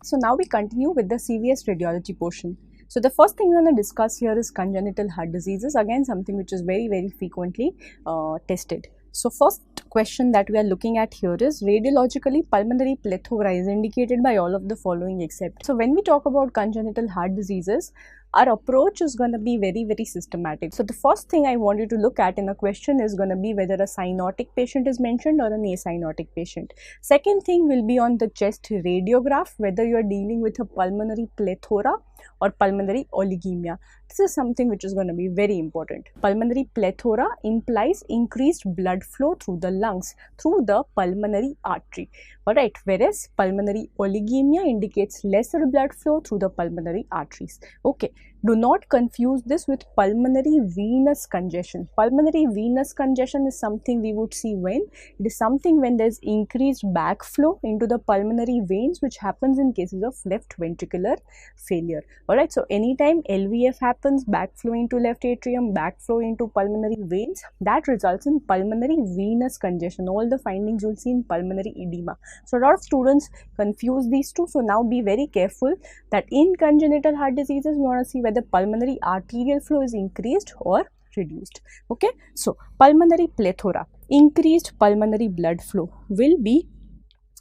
So now we continue with the CVS radiology portion. So the first thing we're going to discuss here is congenital heart diseases, again something which is very frequently tested. So first question that we are looking at here is radiologically pulmonary plethora is indicated by all of the following except. So when we talk about congenital heart diseases, our approach is going to be very systematic. So the first thing I want you to look at in a question is going to be whether a cyanotic patient is mentioned or an acyanotic patient. Second thing will be on the chest radiograph, whether you are dealing with a pulmonary plethora or pulmonary oligemia. This is something which is going to be very important. Pulmonary plethora implies increased blood flow through the lungs through the pulmonary artery. Alright, whereas pulmonary oligemia indicates lesser blood flow through the pulmonary arteries. Okay, do not confuse this with pulmonary venous congestion. Pulmonary venous congestion is something we would see when? It is something when there is increased backflow into the pulmonary veins, which happens in cases of left ventricular failure. Alright, so anytime LVF happens, backflow into left atrium, backflow into pulmonary veins, that results in pulmonary venous congestion. All the findings you will see in pulmonary edema. So a lot of students confuse these two. So now be very careful that in congenital heart diseases, we want to see whether pulmonary arterial flow is increased or reduced. Okay, so pulmonary plethora, increased pulmonary blood flow will be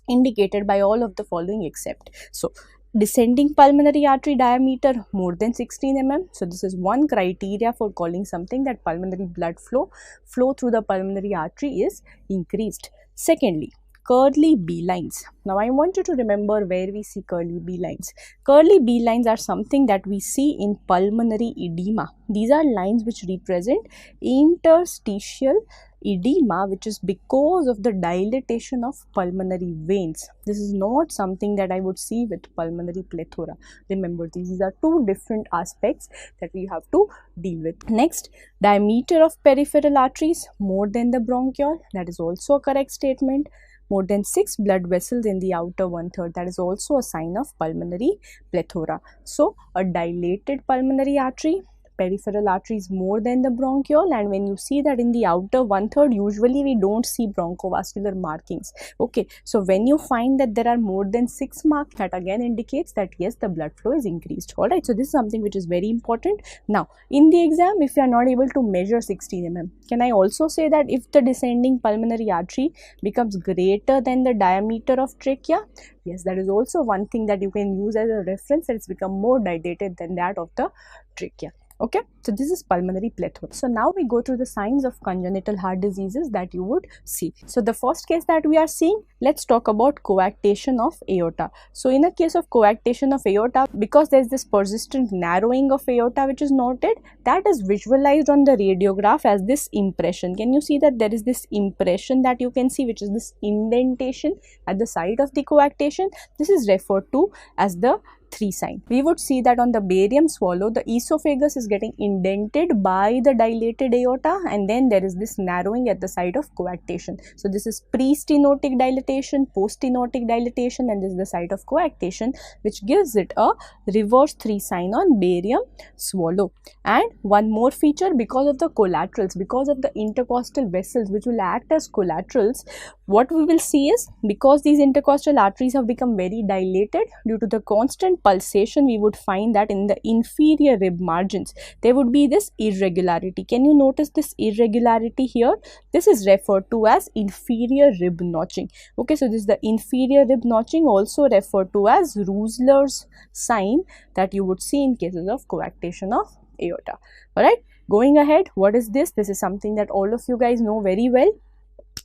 indicated by all of the following except. So descending pulmonary artery diameter more than 16 mm. So this is one criteria for calling something that pulmonary blood flow through the pulmonary artery is increased. Secondly, curly B lines. Now I want you to remember where we see curly B lines. Curly B lines are something that we see in pulmonary edema. These are lines which represent interstitial edema, which is because of the dilatation of pulmonary veins. This is not something that I would see with pulmonary plethora. Remember, these are two different aspects that we have to deal with. Next, diameter of peripheral arteries more than the bronchiole. That is also a correct statement. More than 6 blood vessels in the outer 1/3. That is also a sign of pulmonary plethora. So, a dilated pulmonary artery, peripheral arteries more than the bronchiole, and when you see that in the outer 1/3, usually we don't see bronchovascular markings. Okay, so when you find that there are more than 6 marks, that again indicates that yes, the blood flow is increased. Alright, so this is something which is very important. Now, in the exam, if you are not able to measure 16 mm, can I also say that if the descending pulmonary artery becomes greater than the diameter of trachea? Yes, that is also one thing that you can use as a reference, that it's become more dilated than that of the trachea. Okay, so this is pulmonary plethora. So now we go through the signs of congenital heart diseases that you would see. So the first case that we are seeing, let's talk about coarctation of aorta. So in a case of coarctation of aorta, because there is this persistent narrowing of aorta which is noted, that is visualized on the radiograph as this impression. Can you see that there is this impression that you can see, which is this indentation at the site of the coarctation? This is referred to as the 3 sign. We would see that on the barium swallow, the esophagus is getting indented by the dilated aorta, and then there is this narrowing at the site of coarctation. So this is pre-stenotic dilatation, post-stenotic dilatation, and this is the site of coarctation, which gives it a reverse 3 sign on barium swallow. And one more feature, because of the collaterals, because of the intercostal vessels which will act as collaterals, what we will see is, because these intercostal arteries have become very dilated due to the constant pulsation, we would find that in the inferior rib margins there would be this irregularity. Can you notice this irregularity here? This is referred to as inferior rib notching. Okay, so this is the inferior rib notching, also referred to as Roosler's sign, that you would see in cases of coarctation of aorta. Alright, going ahead, what is this? This is something that all of you guys know very well.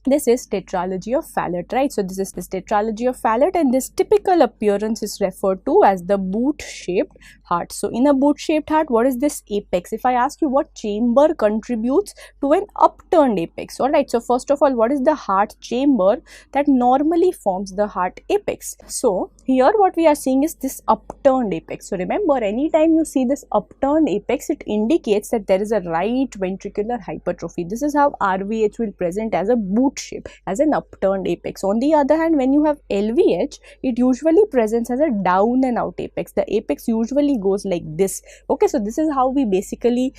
This is tetralogy of Fallot, right? So this is this tetralogy of Fallot, and this typical appearance is referred to as the boot-shaped heart. So in a boot-shaped heart, what is this apex? If I ask you what chamber contributes to an upturned apex, alright, so first of all, what is the heart chamber that normally forms the heart apex? So here what we are seeing is this upturned apex. So remember, anytime you see this upturned apex, it indicates that there is a right ventricular hypertrophy. This is how RVH will present as a boot boot shape, as an upturned apex. On the other hand, when you have LVH, it usually presents as a down and out apex. The apex usually goes like this. Okay, so this is how we basically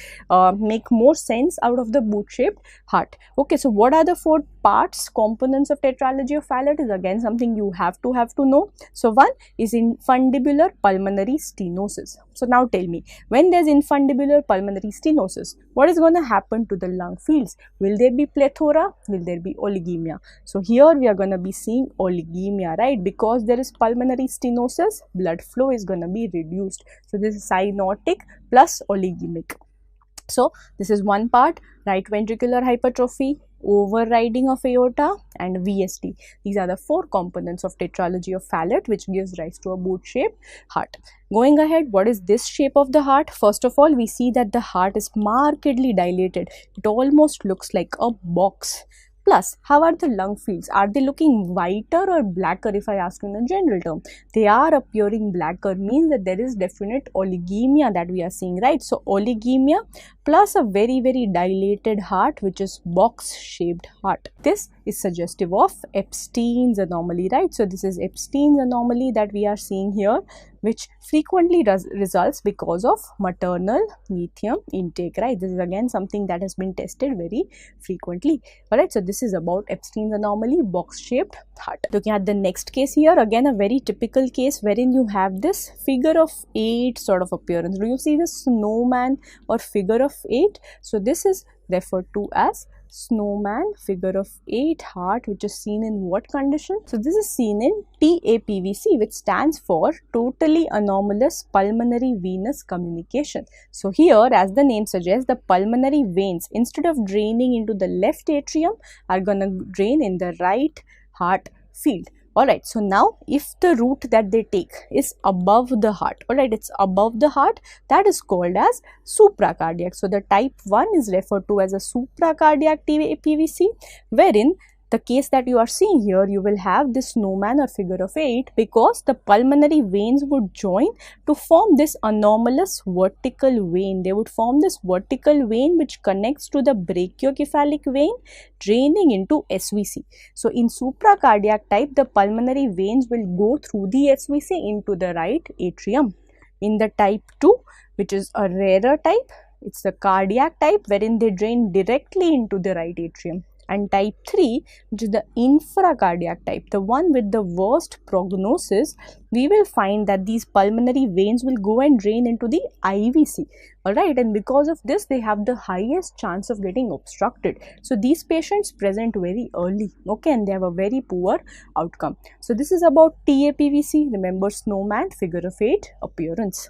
make more sense out of the boot shaped heart. Okay, so what are the four parts, components of tetralogy of Fallot is again something you have to know. So one is infundibular pulmonary stenosis. So now tell me, when there's infundibular pulmonary stenosis, what is going to happen to the lung fields? Will there be plethora? Will there be oligemia? So here we are going to be seeing oligemia, right? Because there is pulmonary stenosis, blood flow is going to be reduced. So this is cyanotic plus oligemic. So this is one part, right ventricular hypertrophy, overriding of aorta, and VSD. These are the four components of tetralogy of Fallot which gives rise to a boot shaped heart. Going ahead, what is this shape of the heart? First of all, we see that the heart is markedly dilated. It almost looks like a box. Plus, how are the lung fields? Are they looking whiter or blacker if I ask you in a general term? They are appearing blacker, means that there is definite oligemia that we are seeing, right? So, oligemia plus a very dilated heart, which is box shaped heart. This is suggestive of Epstein's anomaly, right? So, this is Epstein's anomaly that we are seeing here, which frequently results because of maternal lithium intake, right? This is again something that has been tested very frequently. Alright, so this is about Epstein's anomaly, box shaped heart. Looking at the next case here, again a very typical case wherein you have this figure of 8 sort of appearance. Do you see this snowman or figure of 8? So this is referred to as snowman figure of 8 heart, which is seen in what condition? So this is seen in TAPVC, which stands for totally anomalous pulmonary venous communication. So here, as the name suggests, the pulmonary veins, instead of draining into the left atrium, are gonna drain in the right heart field. Alright, so now if the route that they take is above the heart, alright, it's above the heart, that is called as supracardiac. So the type 1 is referred to as a supracardiac PVC, wherein the case that you are seeing here, you will have this snowman or figure of 8 because the pulmonary veins would join to form this anomalous vertical vein. They would form this vertical vein which connects to the brachiocephalic vein, draining into SVC. So in supracardiac type, the pulmonary veins will go through the SVC into the right atrium. In the type 2, which is a rarer type, it's the cardiac type wherein they drain directly into the right atrium. And type 3, which is the infracardiac type, the one with the worst prognosis, we will find that these pulmonary veins will go and drain into the IVC. Alright, and because of this, they have the highest chance of getting obstructed. So these patients present very early, okay, and they have a very poor outcome. So this is about TAPVC, remember snowman figure of 8 appearance.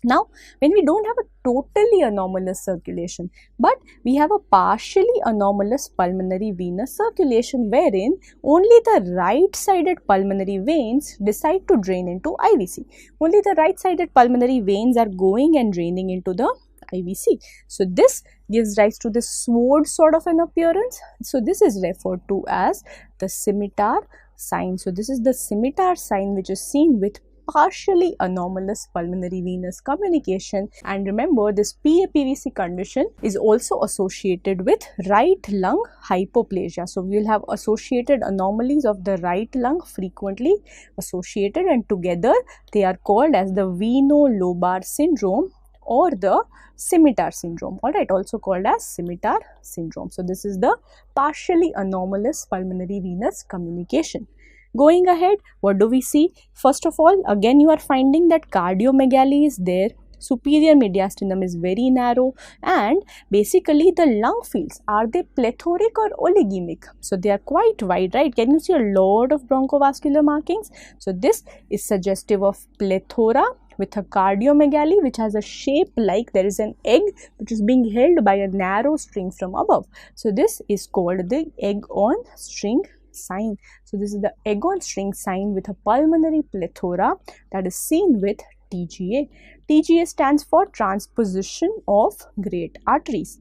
Now, when we don't have a totally anomalous circulation, but we have a partially anomalous pulmonary venous circulation wherein only the right-sided pulmonary veins decide to drain into IVC. Only the right-sided pulmonary veins are going and draining into the IVC. So this gives rise to this sword sort of an appearance. So this is referred to as the scimitar sign. So this is the scimitar sign which is seen with partially anomalous pulmonary venous communication. And remember, this PAPVC condition is also associated with right lung hypoplasia. So we will have associated anomalies of the right lung frequently associated, and together they are called as the veno-lobar syndrome or the scimitar syndrome, alright, also called as scimitar syndrome. So this is the partially anomalous pulmonary venous communication. Going ahead, what do we see? First of all, again you are finding that cardiomegaly is there, superior mediastinum is very narrow, and basically the lung fields, are they plethoric or oligemic? So they are quite wide, right? Can you see a lot of bronchovascular markings? So this is suggestive of plethora with a cardiomegaly which has a shape like there is an egg which is being held by a narrow string from above. So this is called the egg on string sign. So this is the egg on string sign with a pulmonary plethora that is seen with TGA. TGA stands for transposition of great arteries.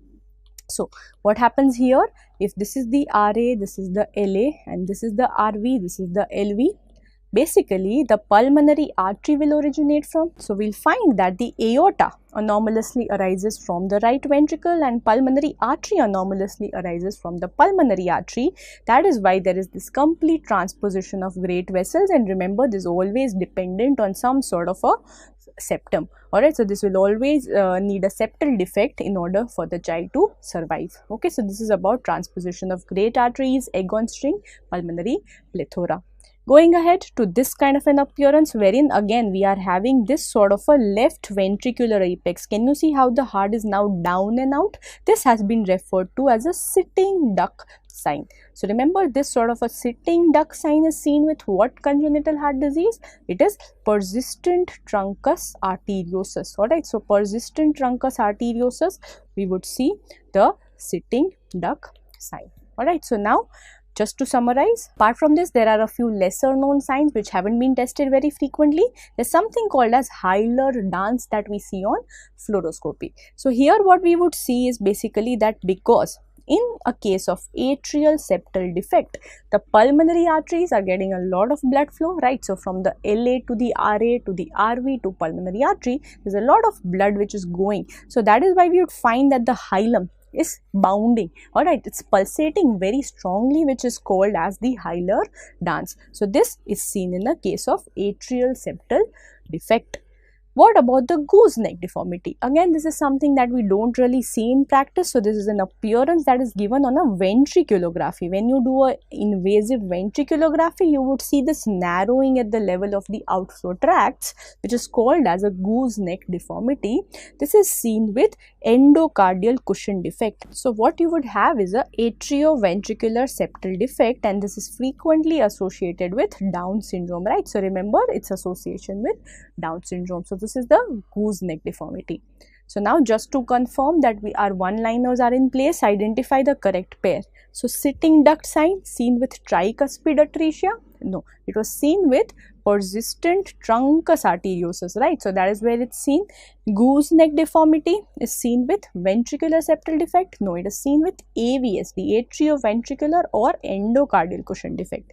So what happens here? If this is the RA, this is the LA, and this is the RV, this is the LV. basically the pulmonary artery will originate from? So we'll find that the aorta anomalously arises from the right ventricle and pulmonary artery anomalously arises from the pulmonary artery. That is why there is this complete transposition of great vessels, and remember, this is always dependent on some sort of a septum. Alright, so this will always need a septal defect in order for the child to survive. Okay, so this is about transposition of great arteries, egg on string, pulmonary plethora. Going ahead to this kind of an appearance, wherein again we are having this sort of a left ventricular apex. Can you see how the heart is now down and out? This has been referred to as a sitting duck sign. So remember, this sort of a sitting duck sign is seen with what congenital heart disease? It is persistent truncus arteriosus. Alright, so persistent truncus arteriosus, we would see the sitting duck sign. Alright, so now just to summarize, apart from this, there are a few lesser known signs which haven't been tested very frequently. There's something called as Hyler dance that we see on fluoroscopy. So here what we would see is basically that because in a case of atrial septal defect, the pulmonary arteries are getting a lot of blood flow, right? So from the LA to the RA to the RV to pulmonary artery, there's a lot of blood which is going. So that is why we would find that the hilum is bounding. Alright, it's pulsating very strongly, which is called as the Hyler dance. So this is seen in the case of atrial septal defect. What about the gooseneck deformity? Again, this is something that we don't really see in practice. So this is an appearance that is given on a ventriculography. When you do an invasive ventriculography, you would see this narrowing at the level of the outflow tracts, which is called as a gooseneck deformity. This is seen with endocardial cushion defect. So what you would have is a atrioventricular septal defect, and this is frequently associated with Down syndrome, right? So remember, its association with Down syndrome. So this is the gooseneck deformity. So now just to confirm that our one-liners are in place, identify the correct pair. So sitting duct sign seen with tricuspid atresia? No, it was seen with persistent truncus arteriosus, right? So that is where it's seen. Gooseneck deformity is seen with ventricular septal defect? No, it is seen with AVS, the atrioventricular or endocardial cushion defect.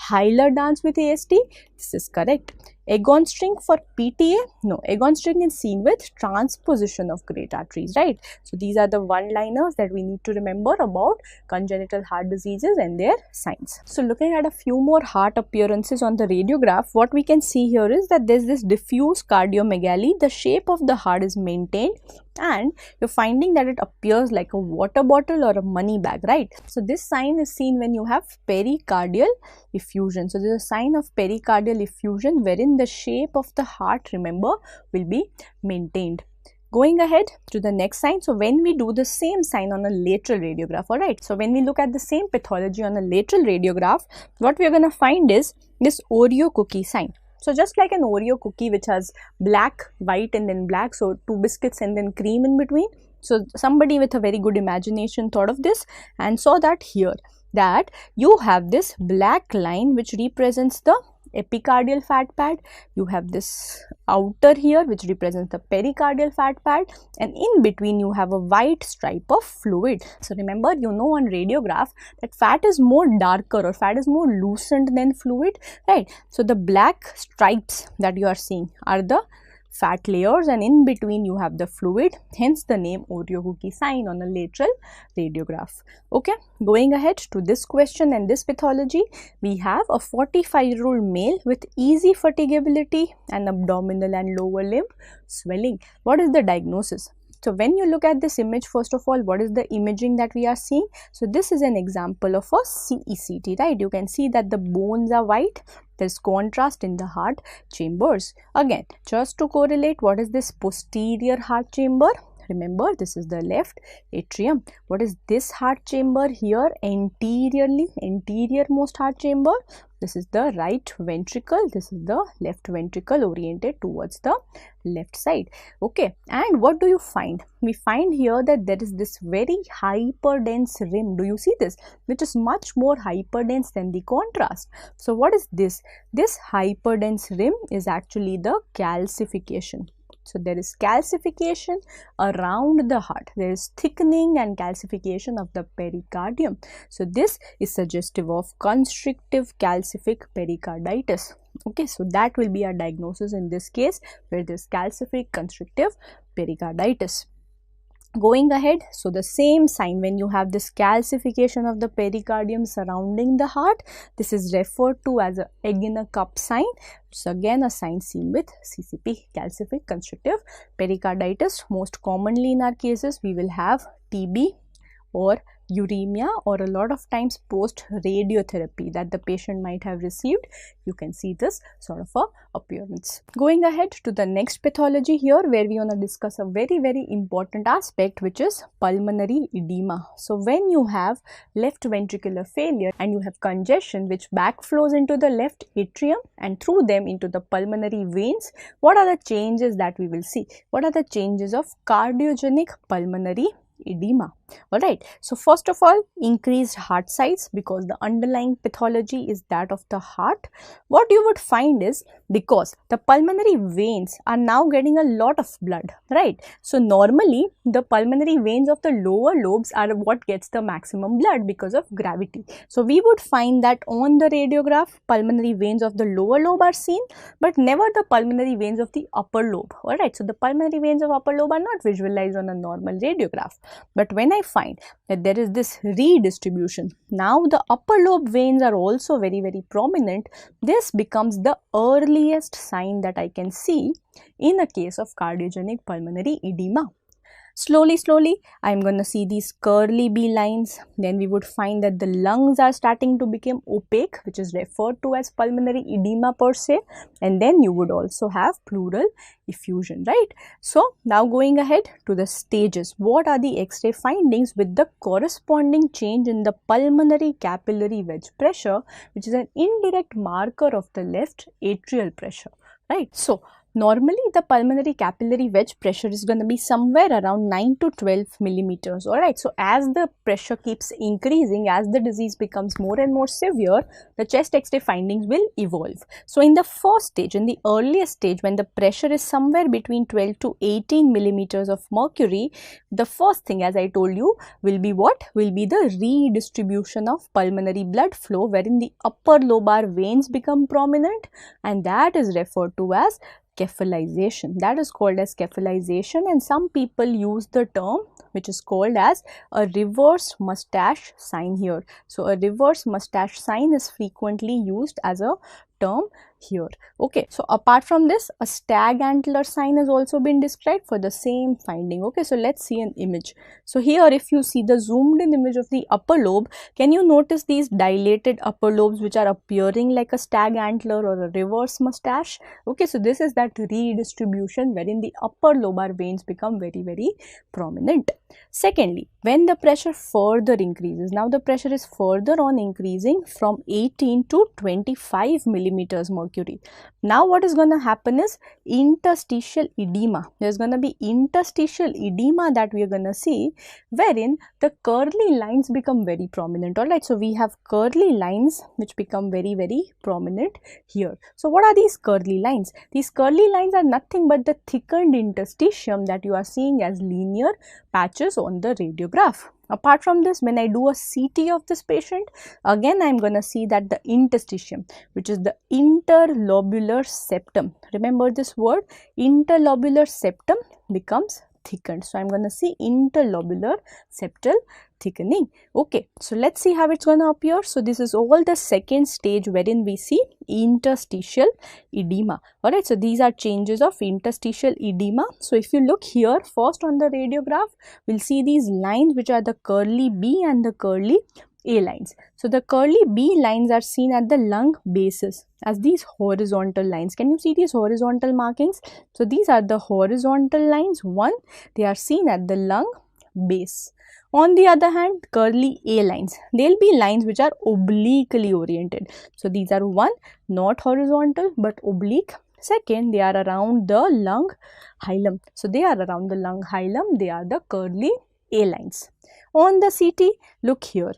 Hyler dance with AST? This is correct. Egg on string for PTA? No, egg on string is seen with transposition of great arteries, right? So these are the one-liners that we need to remember about congenital heart diseases and their signs. So looking at a few more heart appearances on the radiograph, what we can see here is that there's this diffuse cardiomegaly. The shape of the heart is maintained, and you're finding that it appears like a water bottle or a money bag, right? So this sign is seen when you have pericardial effusion. So there's a sign of pericardial effusion wherein the shape of the heart, remember, will be maintained. Going ahead to the next sign. So when we do the same sign on a lateral radiograph, alright, so when we look at the same pathology on a lateral radiograph, what we are going to find is this Oreo cookie sign. So just like an Oreo cookie which has black, white and then black, so two biscuits and then cream in between. So somebody with a very good imagination thought of this and saw that here, that you have this black line which represents the epicardial fat pad, you have this outer here which represents the pericardial fat pad, and in between you have a white stripe of fluid. So remember, you know on radiograph that fat is more darker or fat is more loosened than fluid, right? So the black stripes that you are seeing are the fat layers, and in between you have the fluid, hence the name Oreo cookie sign on a lateral radiograph. Okay, going ahead to this question and this pathology, we have a 45-year-old male with easy fatigability and abdominal and lower limb swelling. What is the diagnosis? So when you look at this image, first of all, what is the imaging that we are seeing? So this is an example of a CECT, right? You can see that the bones are white. There's contrast in the heart chambers. Again, just to correlate, what is this posterior heart chamber? Remember, this is the left atrium. What is this heart chamber here? Anteriorly, anterior-most heart chamber. This is the right ventricle. This is the left ventricle oriented towards the left side. Okay, and what do you find? We find here that there is this very hyperdense rim. Do you see this? Which is much more hyperdense than the contrast. So what is this? This hyperdense rim is actually the calcification. So there is calcification around the heart. There is thickening and calcification of the pericardium. So this is suggestive of constrictive calcific pericarditis. Okay, so that will be our diagnosis in this case, where there is calcific constrictive pericarditis. Going ahead, so the same sign, when you have this calcification of the pericardium surrounding the heart, this is referred to as a egg in a cup sign. It's again a sign seen with CCP, calcific constrictive pericarditis. Most commonly in our cases, we will have TB or uremia, or a lot of times post radiotherapy that the patient might have received. You can see this sort of a appearance. Going ahead to the next pathology here, where we want to discuss a very important aspect, which is pulmonary edema. So when you have left ventricular failure and you have congestion which backflows into the left atrium and through them into the pulmonary veins, what are the changes that we will see? What are the changes of cardiogenic pulmonary edema? Alright, so first of all, increased heart size, because the underlying pathology is that of the heart. What you would find is, because the pulmonary veins are now getting a lot of blood, right? So normally the pulmonary veins of the lower lobes are what gets the maximum blood because of gravity. So we would find that on the radiograph, pulmonary veins of the lower lobe are seen, but never the pulmonary veins of the upper lobe. Alright, so the pulmonary veins of upper lobe are not visualized on a normal radiograph. But when I find that there is this redistribution, now the upper lobe veins are also very prominent, this becomes the earliest sign that I can see in a case of cardiogenic pulmonary edema. Slowly, I am going to see these curly B lines. Then we would find that the lungs are starting to become opaque, which is referred to as pulmonary edema per se. And then you would also have pleural effusion, right? So now going ahead to the stages. What are the X-ray findings with the corresponding change in the pulmonary capillary wedge pressure, which is an indirect marker of the left atrial pressure, right? So normally the pulmonary capillary wedge pressure is going to be somewhere around 9 to 12 millimeters. Alright, so as the pressure keeps increasing, as the disease becomes more and more severe, the chest X-ray findings will evolve. So in the first stage, in the earliest stage, when the pressure is somewhere between 12 to 18 millimeters of mercury, the first thing, as I told you, will be what? Will be the redistribution of pulmonary blood flow, wherein the upper lobar veins become prominent, and that is referred to as cephalization. That is called as cephalization, and some people use the term which is called as a reverse mustache sign here. So a reverse mustache sign is frequently used as a term here. Okay, so apart from this, a stag antler sign has also been described for the same finding. Okay, so let's see an image. So here, if you see the zoomed in image of the upper lobe, can you notice these dilated upper lobes which are appearing like a stag antler or a reverse mustache? Okay, so this is that redistribution wherein the upper lobar veins become very prominent. Secondly, when the pressure further increases, now the pressure is further on increasing from 18 to 25 millimeters mercury. Now what is going to happen is interstitial edema. There is going to be interstitial edema that we are going to see, wherein the curly lines become very prominent. Alright, so we have curly lines which become very prominent here. So what are these curly lines? These curly lines are nothing but the thickened interstitium that you are seeing as linear patches on the radiograph. Apart from this, when I do a CT of this patient, again I am going to see that the interstitium, which is the interlobular septum, remember this word, interlobular septum, becomes thickened. So I am going to see interlobular septal thickening. Okay, so let's see how it's going to appear. So this is all the second stage wherein we see interstitial edema. Alright, so these are changes of interstitial edema. So if you look here, first on the radiograph, we'll see these lines which are the curly B and the curly A lines. So the curly B lines are seen at the lung bases as these horizontal lines. Can you see these horizontal markings? So these are the horizontal lines. One, they are seen at the lung base. On the other hand, curly A lines, they'll be lines which are obliquely oriented. So these are one, not horizontal but oblique. Second, they are around the lung hilum. So they are around the lung hilum. They are the curly A lines. On the CT, look here.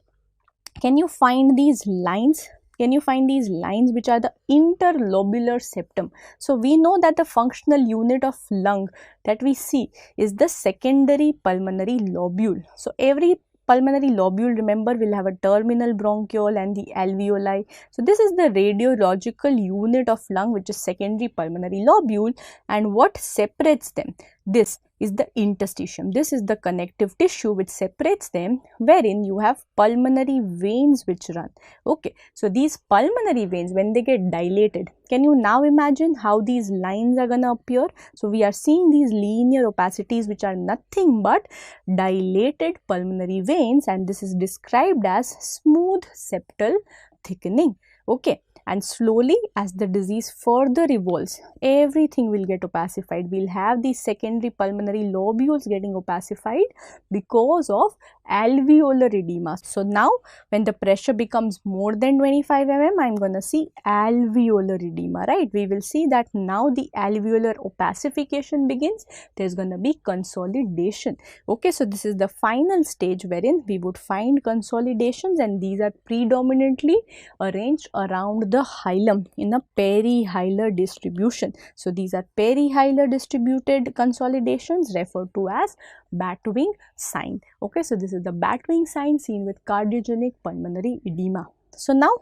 Can you find these lines Can you find these lines which are the interlobular septum? So we know that the functional unit of lung that we see is the secondary pulmonary lobule. So every pulmonary lobule, remember, will have a terminal bronchiole and the alveoli. So this is the radiological unit of lung, which is secondary pulmonary lobule. And what separates them? This is the interstitium. This is the connective tissue which separates them, wherein you have pulmonary veins which run. Okay, so these pulmonary veins, when they get dilated, can you now imagine how these lines are gonna appear? So we are seeing these linear opacities which are nothing but dilated pulmonary veins, and this is described as smooth septal thickening. Okay, and slowly as the disease further evolves, everything will get opacified. We'll have these secondary pulmonary lobules getting opacified because of alveolar edema. So now when the pressure becomes more than 25 mm, I'm going to see alveolar edema, right? We will see that now the alveolar opacification begins. There's going to be consolidation. Okay, so this is the final stage wherein we would find consolidations, and these are predominantly arranged around the hilum in a perihilar distribution. So these are perihilar distributed consolidations referred to as Batwing sign. Okay, so this is the Batwing sign seen with cardiogenic pulmonary edema. So now,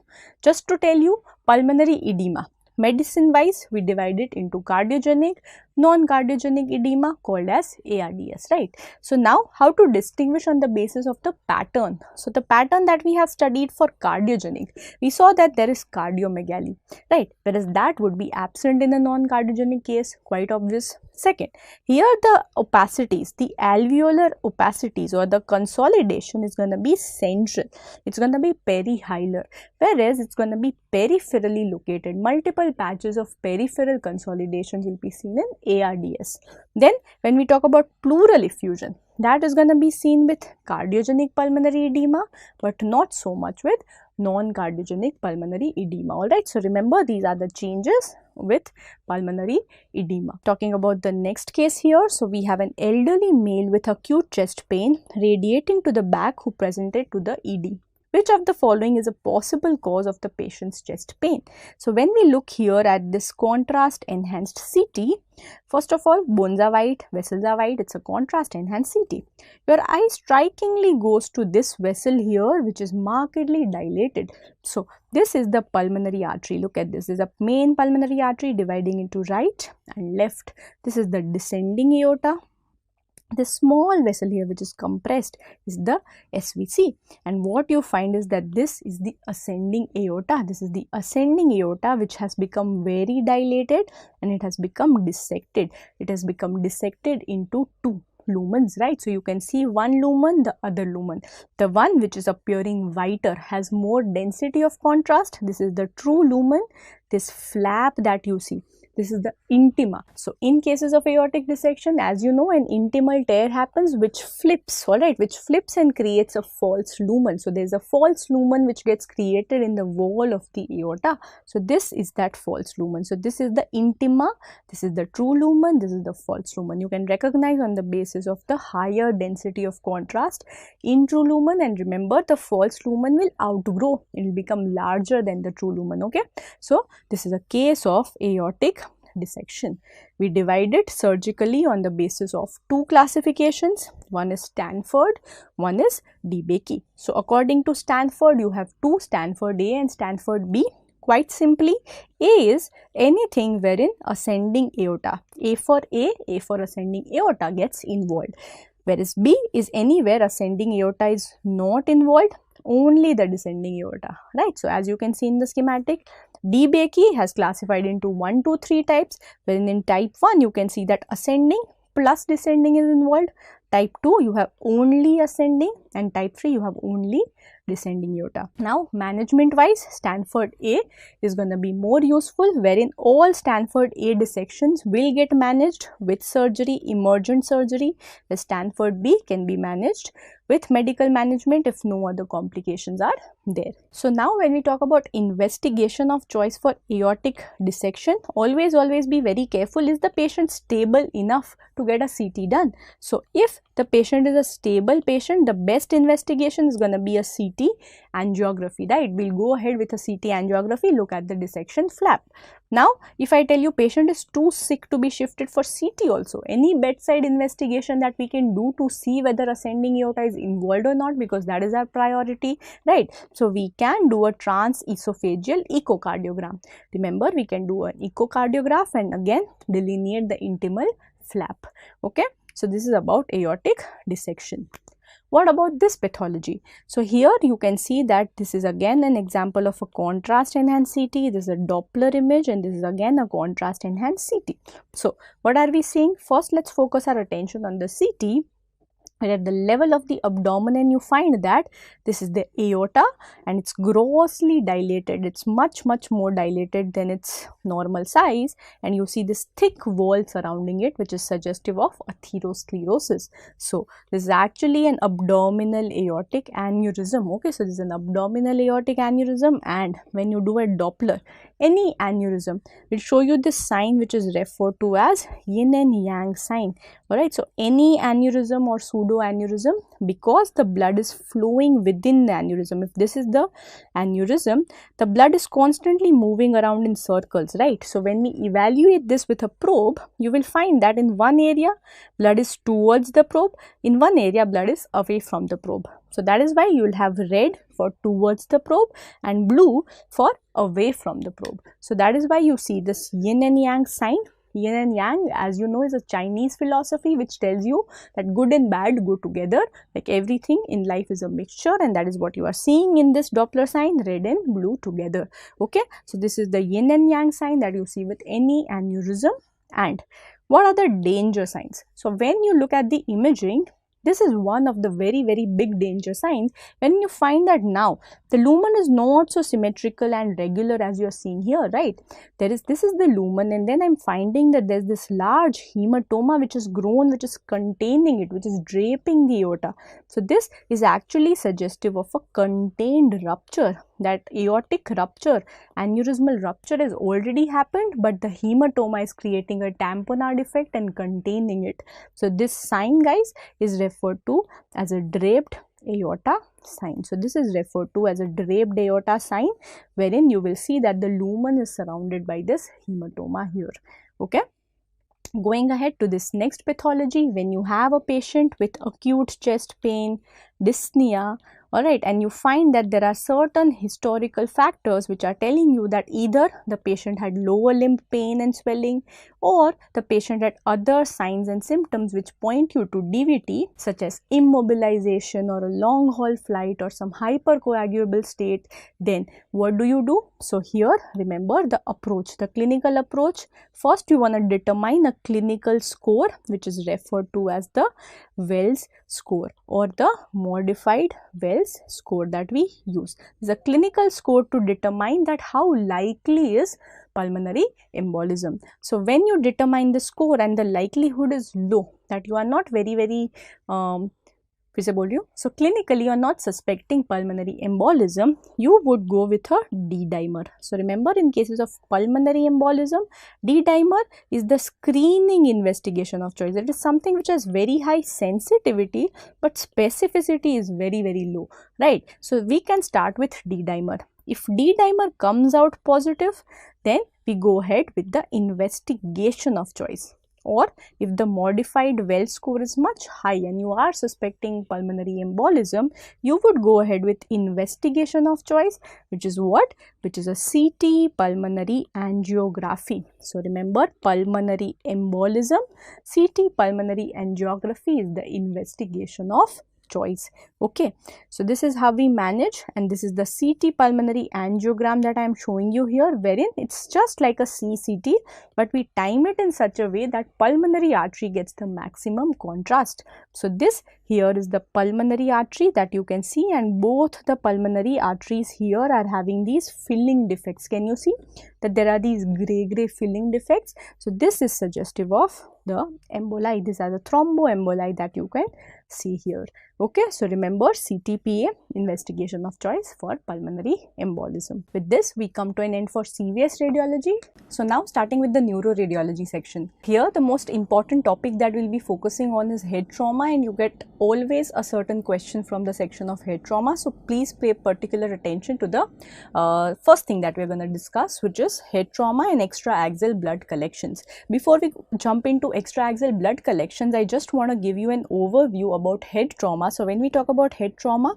just to tell you, pulmonary edema, medicine wise, we divide it into cardiogenic, non-cardiogenic edema called as ARDS, right? So now, how to distinguish on the basis of the pattern? So the pattern that we have studied for cardiogenic, we saw that there is cardiomegaly, right? Whereas that would be absent in a non-cardiogenic case, quite obvious. Second, here the opacities, the alveolar opacities or the consolidation is going to be central. It's going to be perihilar, whereas it's going to be peripherally located. Multiple patches of peripheral consolidations will be seen in ARDS. Then when we talk about pleural effusion, that is going to be seen with cardiogenic pulmonary edema, but not so much with non-cardiogenic pulmonary edema. Alright, so remember, these are the changes with pulmonary edema. Talking about the next case here, so we have an elderly male with acute chest pain radiating to the back who presented to the ED. Which of the following is a possible cause of the patient's chest pain? So when we look here at this contrast enhanced CT, first of all, bones are white, vessels are white, it's a contrast enhanced CT. Your eye strikingly goes to this vessel here, which is markedly dilated. So this is the pulmonary artery. Look at this. This is a main pulmonary artery dividing into right and left. This is the descending aorta. This small vessel here which is compressed is the SVC, and what you find is that this is the ascending aorta. This is the ascending aorta which has become very dilated and it has become dissected. It has become dissected into two lumens, right? So you can see one lumen, the other lumen. The one which is appearing whiter has more density of contrast. This is the true lumen. This flap that you see, this is the intima. So in cases of aortic dissection, as you know, an intimal tear happens which flips, alright, which flips and creates a false lumen. So there is a false lumen which gets created in the wall of the aorta. So this is that false lumen. So this is the intima, this is the true lumen, this is the false lumen. You can recognize on the basis of the higher density of contrast in true lumen, and remember, the false lumen will outgrow, it will become larger than the true lumen. Okay, so this is a case of aortic dissection. We divide it surgically on the basis of two classifications. One is Stanford, one is DeBakey. So according to Stanford, you have two, Stanford A and Stanford B. Quite simply, A is anything wherein ascending aorta, A for ascending aorta gets involved, whereas B is anywhere ascending aorta is not involved, only the descending aorta, right? So as you can see in the schematic, DeBakey has classified into 1, 2, 3 types, wherein in type 1 you can see that ascending plus descending is involved. Type 2 you have only ascending, and type 3 you have only descending aorta. Now management wise, Stanford A is going to be more useful, wherein all Stanford A dissections will get managed with surgery, emergent surgery. The Stanford B can be managed with medical management if no other complications are there. So now when we talk about investigation of choice for aortic dissection, always be very careful. Is the patient stable enough to get a CT done? So if the patient is a stable patient, the best investigation is going to be a CT, angiography, right? We'll go ahead with a CT angiography, look at the dissection flap. Now, if I tell you patient is too sick to be shifted for CT also, any bedside investigation that we can do to see whether ascending aorta is involved or not, because that is our priority, right? So, we can do a transesophageal echocardiogram. Remember, we can do an echocardiograph and again delineate the intimal flap, okay? So, this is about aortic dissection. What about this pathology? So, here you can see that this is again an example of a contrast enhanced CT. This is a Doppler image and this is again a contrast enhanced CT. So, what are we seeing? First, let's focus our attention on the CT. And at the level of the abdomen, you find that this is the aorta and it's grossly dilated. It's much more dilated than its normal size, and you see this thick wall surrounding it, which is suggestive of atherosclerosis. So, this is actually an abdominal aortic aneurysm. Okay, so this is an abdominal aortic aneurysm, and when you do a Doppler, any aneurysm will show you this sign which is referred to as yin and yang sign. Alright, so any aneurysm or pseudo aneurysm, because the blood is flowing within the aneurysm. If this is the aneurysm, the blood is constantly moving around in circles, right? So, when we evaluate this with a probe, you will find that in one area, blood is towards the probe, in one area, blood is away from the probe. So, that is why you will have red for towards the probe and blue for away from the probe. So, that is why you see this yin and yang sign. Yin and yang, as you know, is a Chinese philosophy which tells you that good and bad go together, like everything in life is a mixture, and that is what you are seeing in this Doppler sign, red and blue together. Okay, so this is the yin and yang sign that you see with any aneurysm. And what are the danger signs? So, when you look at the imaging, this is one of the very big danger signs. When you find that now the lumen is not so symmetrical and regular as you are seeing here, right? This is the lumen, and then I'm finding that there's this large hematoma which is grown, which is containing it, which is draping the aorta. So, this is actually suggestive of a contained rupture. That aortic rupture, aneurysmal rupture has already happened, but the hematoma is creating a tamponade effect and containing it. So, this sign, guys, is referred to as a draped aorta sign. So, this is referred to as a draped aorta sign, wherein you will see that the lumen is surrounded by this hematoma here. Okay. Going ahead to this next pathology, when you have a patient with acute chest pain, dyspnea, alright, and you find that there are certain historical factors which are telling you that either the patient had lower limb pain and swelling, or the patient had other signs and symptoms which point you to DVT, such as immobilization or a long haul flight or some hypercoagulable state, then what do? So, here remember the approach, the clinical approach. First, you want to determine a clinical score which is referred to as the Wells score or the modified Wells score that we use. This is a clinical score to determine that how likely is pulmonary embolism. So, when you determine the score and the likelihood is low, that you are not very so clinically you are not suspecting pulmonary embolism, you would go with a D-dimer. So, remember, in cases of pulmonary embolism, D-dimer is the screening investigation of choice. It is something which has very high sensitivity, but specificity is very low, right? So, we can start with D-dimer. If D-dimer comes out positive, then we go ahead with the investigation of choice. Or if the modified Wells score is much high and you are suspecting pulmonary embolism, you would go ahead with investigation of choice, which is what? Which is a CT pulmonary angiography. So, remember, pulmonary embolism, CT pulmonary angiography is the investigation of choice. Okay, so this is how we manage, and this is the CT pulmonary angiogram that I am showing you here, wherein it's just like a CCT, but we time it in such a way that pulmonary artery gets the maximum contrast. So, this here is the pulmonary artery that you can see, and both the pulmonary arteries here are having these filling defects. Can you see that there are these gray filling defects? So, this is suggestive of the emboli. These are the thromboemboli that you can see here. Okay, so remember CTPA, investigation of choice for pulmonary embolism. With this, we come to an end for CVS radiology. So now starting with the neuroradiology section. Here the most important topic that we'll be focusing on is head trauma, and you get always a certain question from the section of head trauma. So please pay particular attention to the first thing that we're going to discuss, which is head trauma and extra-axial blood collections. Before we jump into extra-axial blood collections, I just want to give you an overview about head trauma. So when we talk about head trauma,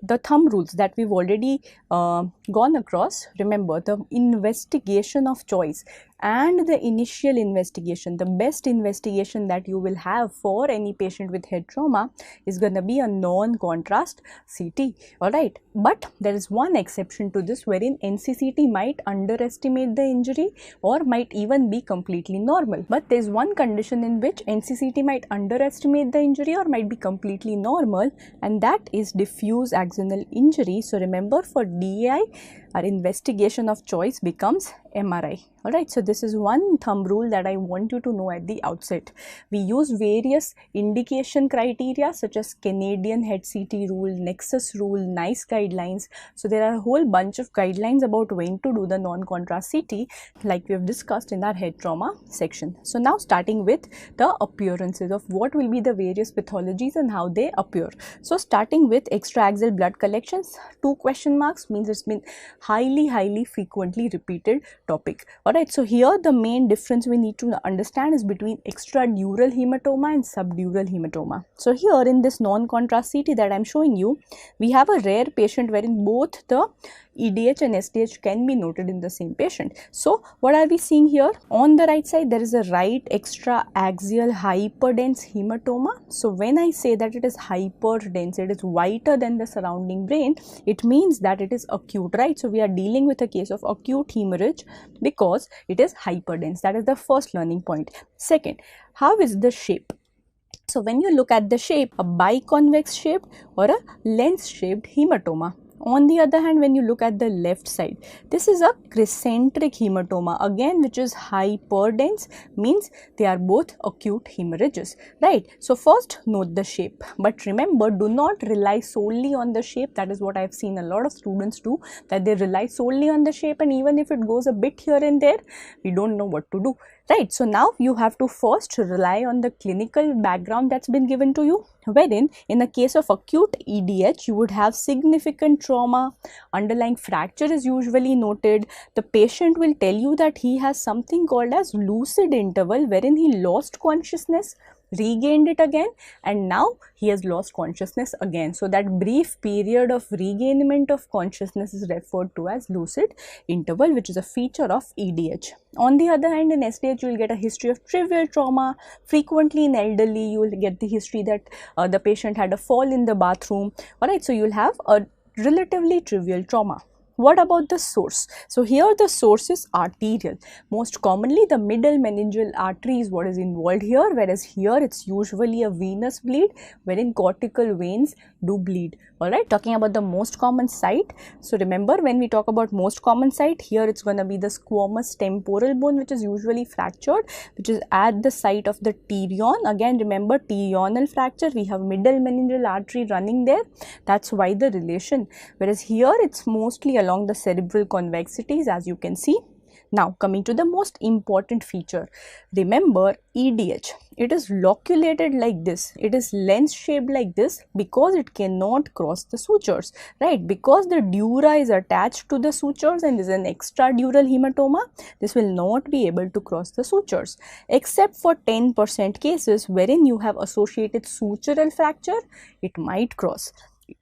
the thumb rules that we've already gone across, remember the investigation of choice and the initial investigation, the best investigation that you will have for any patient with head trauma is going to be a non-contrast CT. Alright, but there is one exception to this, wherein NCCT might underestimate the injury or might even be completely normal. But there is one condition in which NCCT might underestimate the injury or might be completely normal, and that is diffuse axonal injury. So remember, for DAI, our investigation of choice becomes MRI. Alright, so this is one thumb rule that I want you to know at the outset. We use various indication criteria such as Canadian head CT rule, Nexus rule, NICE guidelines. So there are a whole bunch of guidelines about when to do the non-contrast CT, like we have discussed in our head trauma section. So now starting with the appearances of what will be the various pathologies and how they appear. So starting with extra-axial blood collections, 2 question marks means it's been highly frequently repeated topic. Alright, so here the main difference we need to understand is between extradural hematoma and subdural hematoma. So here in this non-contrast CT that I am showing you, we have a rare patient wherein both the EDH and SDH can be noted in the same patient. So what are we seeing here? On the right side, there is a right extra-axial hyperdense hematoma. So when I say that it is hyperdense, it is whiter than the surrounding brain, it means that it is acute, right? So we are dealing with a case of acute hemorrhage because it is hyperdense. That is the first learning point. Second, how is the shape? So when you look at the shape, a biconvex shaped or a lens shaped hematoma. On the other hand, when you look at the left side, this is a crescentric hematoma, again which is hyperdense, means they are both acute hemorrhages, right? So first note the shape, but remember, do not rely solely on the shape. That is what I have seen a lot of students do, that they rely solely on the shape, and even if it goes a bit here and there, we don't know what to do, right? So now you have to first rely on the clinical background that's been given to you, wherein in the case of acute EDH, you would have significant trauma, underlying fracture is usually noted. The patient will tell you that he has something called as lucid interval, wherein he lost consciousness, regained it again, and now he has lost consciousness again. So that brief period of regainment of consciousness is referred to as lucid interval, which is a feature of EDH. On the other hand, in SDH, you will get a history of trivial trauma. Frequently in elderly, you will get the history that the patient had a fall in the bathroom. Alright, so you will have a relatively trivial trauma. What about the source? So here the source is arterial. Most commonly the middle meningeal artery is what is involved here, whereas here it's usually a venous bleed wherein cortical veins do bleed. Alright, talking about the most common site. So remember, when we talk about most common site, here it's going to be the squamous temporal bone, which is usually fractured, which is at the site of the pterion. Again, remember, pterional fracture, we have middle meningeal artery running there. That's why the relation. Whereas here it's mostly along the cerebral convexities, as you can see. Now coming to the most important feature, remember EDH, it is loculated like this, it is lens shaped like this because it cannot cross the sutures, right? Because the dura is attached to the sutures and is an extradural hematoma, this will not be able to cross the sutures, except for 10% cases wherein you have associated sutural fracture, it might cross.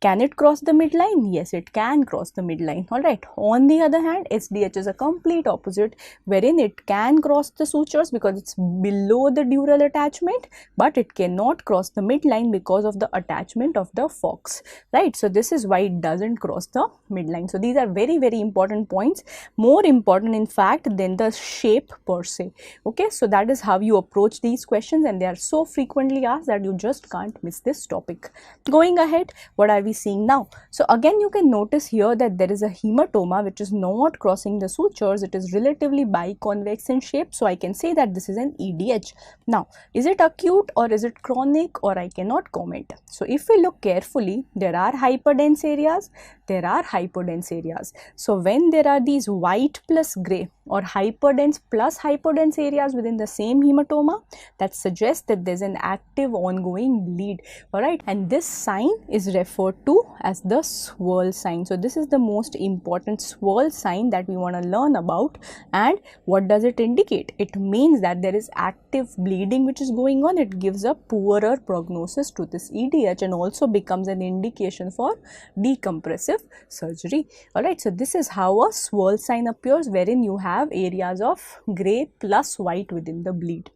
Can it cross the midline? Yes, it can cross the midline. Alright. On the other hand, SDH is a complete opposite, wherein it can cross the sutures because it's below the dural attachment, but it cannot cross the midline because of the attachment of the forks. Right. So this is why it doesn't cross the midline. So these are very important points, more important in fact than the shape per se. Okay. So that is how you approach these questions, and they are so frequently asked that you just can't miss this topic. Going ahead, what are are we seeing now? So again you can notice here that there is a hematoma which is not crossing the sutures. It is relatively biconvex in shape, so I can say that this is an EDH. Now is it acute or is it chronic, or I cannot comment. So if we look carefully, there are hyperdense areas, there are hypodense areas. So when there are these white plus grey or hyperdense plus hypodense areas within the same hematoma, that suggests that there is an active ongoing bleed. Alright, and this sign is referred to as the swirl sign. So this is the most important swirl sign that we want to learn about. And what does it indicate? It means that there is active bleeding which is going on. It gives a poorer prognosis to this EDH and also becomes an indication for decompressive surgery. Alright, so this is how a swirl sign appears, wherein you have areas of grey plus white within the bleed.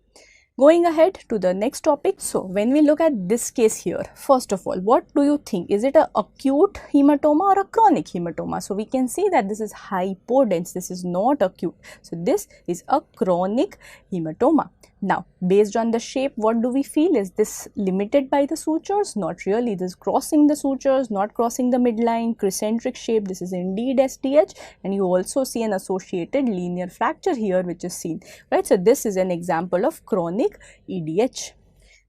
Going ahead to the next topic. So when we look at this case here, first of all, what do you think? Is it an acute hematoma or a chronic hematoma? So we can see that this is hypodense, this is not acute. So this is a chronic hematoma. Now, based on the shape, what do we feel? Is this limited by the sutures? Not really. This is crossing the sutures, not crossing the midline, crescentric shape. This is indeed SDH, and you also see an associated linear fracture here which is seen, right? So this is an example of chronic EDH.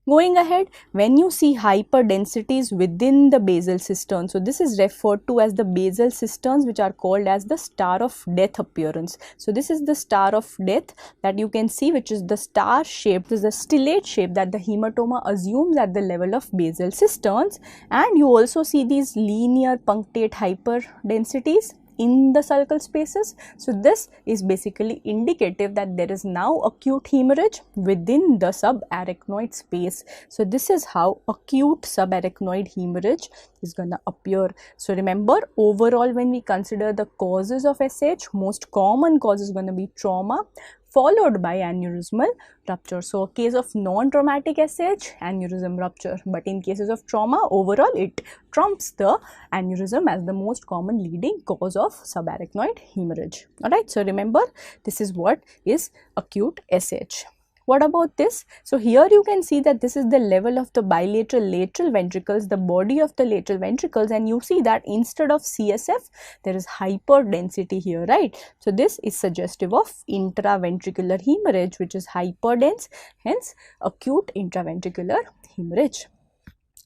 Going ahead, when you see hyperdensities within the basal cistern, so this is referred to as the basal cisterns, which are called as the star of death appearance. So this is the star of death that you can see, which is the star shape, this is the stellate shape that the hematoma assumes at the level of basal cisterns. And you also see these linear punctate hyperdensities in the sulcal spaces. So this is basically indicative that there is now acute hemorrhage within the subarachnoid space. So this is how acute subarachnoid hemorrhage is going to appear. So remember, overall when we consider the causes of SH, most common cause is going to be trauma followed by aneurysmal rupture. So a case of non-traumatic SH, aneurysm rupture, but in cases of trauma, overall it trumps the aneurysm as the most common leading cause of subarachnoid hemorrhage. Alright, so remember, this is what is acute SH. What about this? So here you can see that this is the level of the bilateral lateral ventricles, the body of the lateral ventricles, and you see that instead of CSF, there is hyperdensity here, right? So this is suggestive of intraventricular hemorrhage, which is hyperdense, hence acute intraventricular hemorrhage.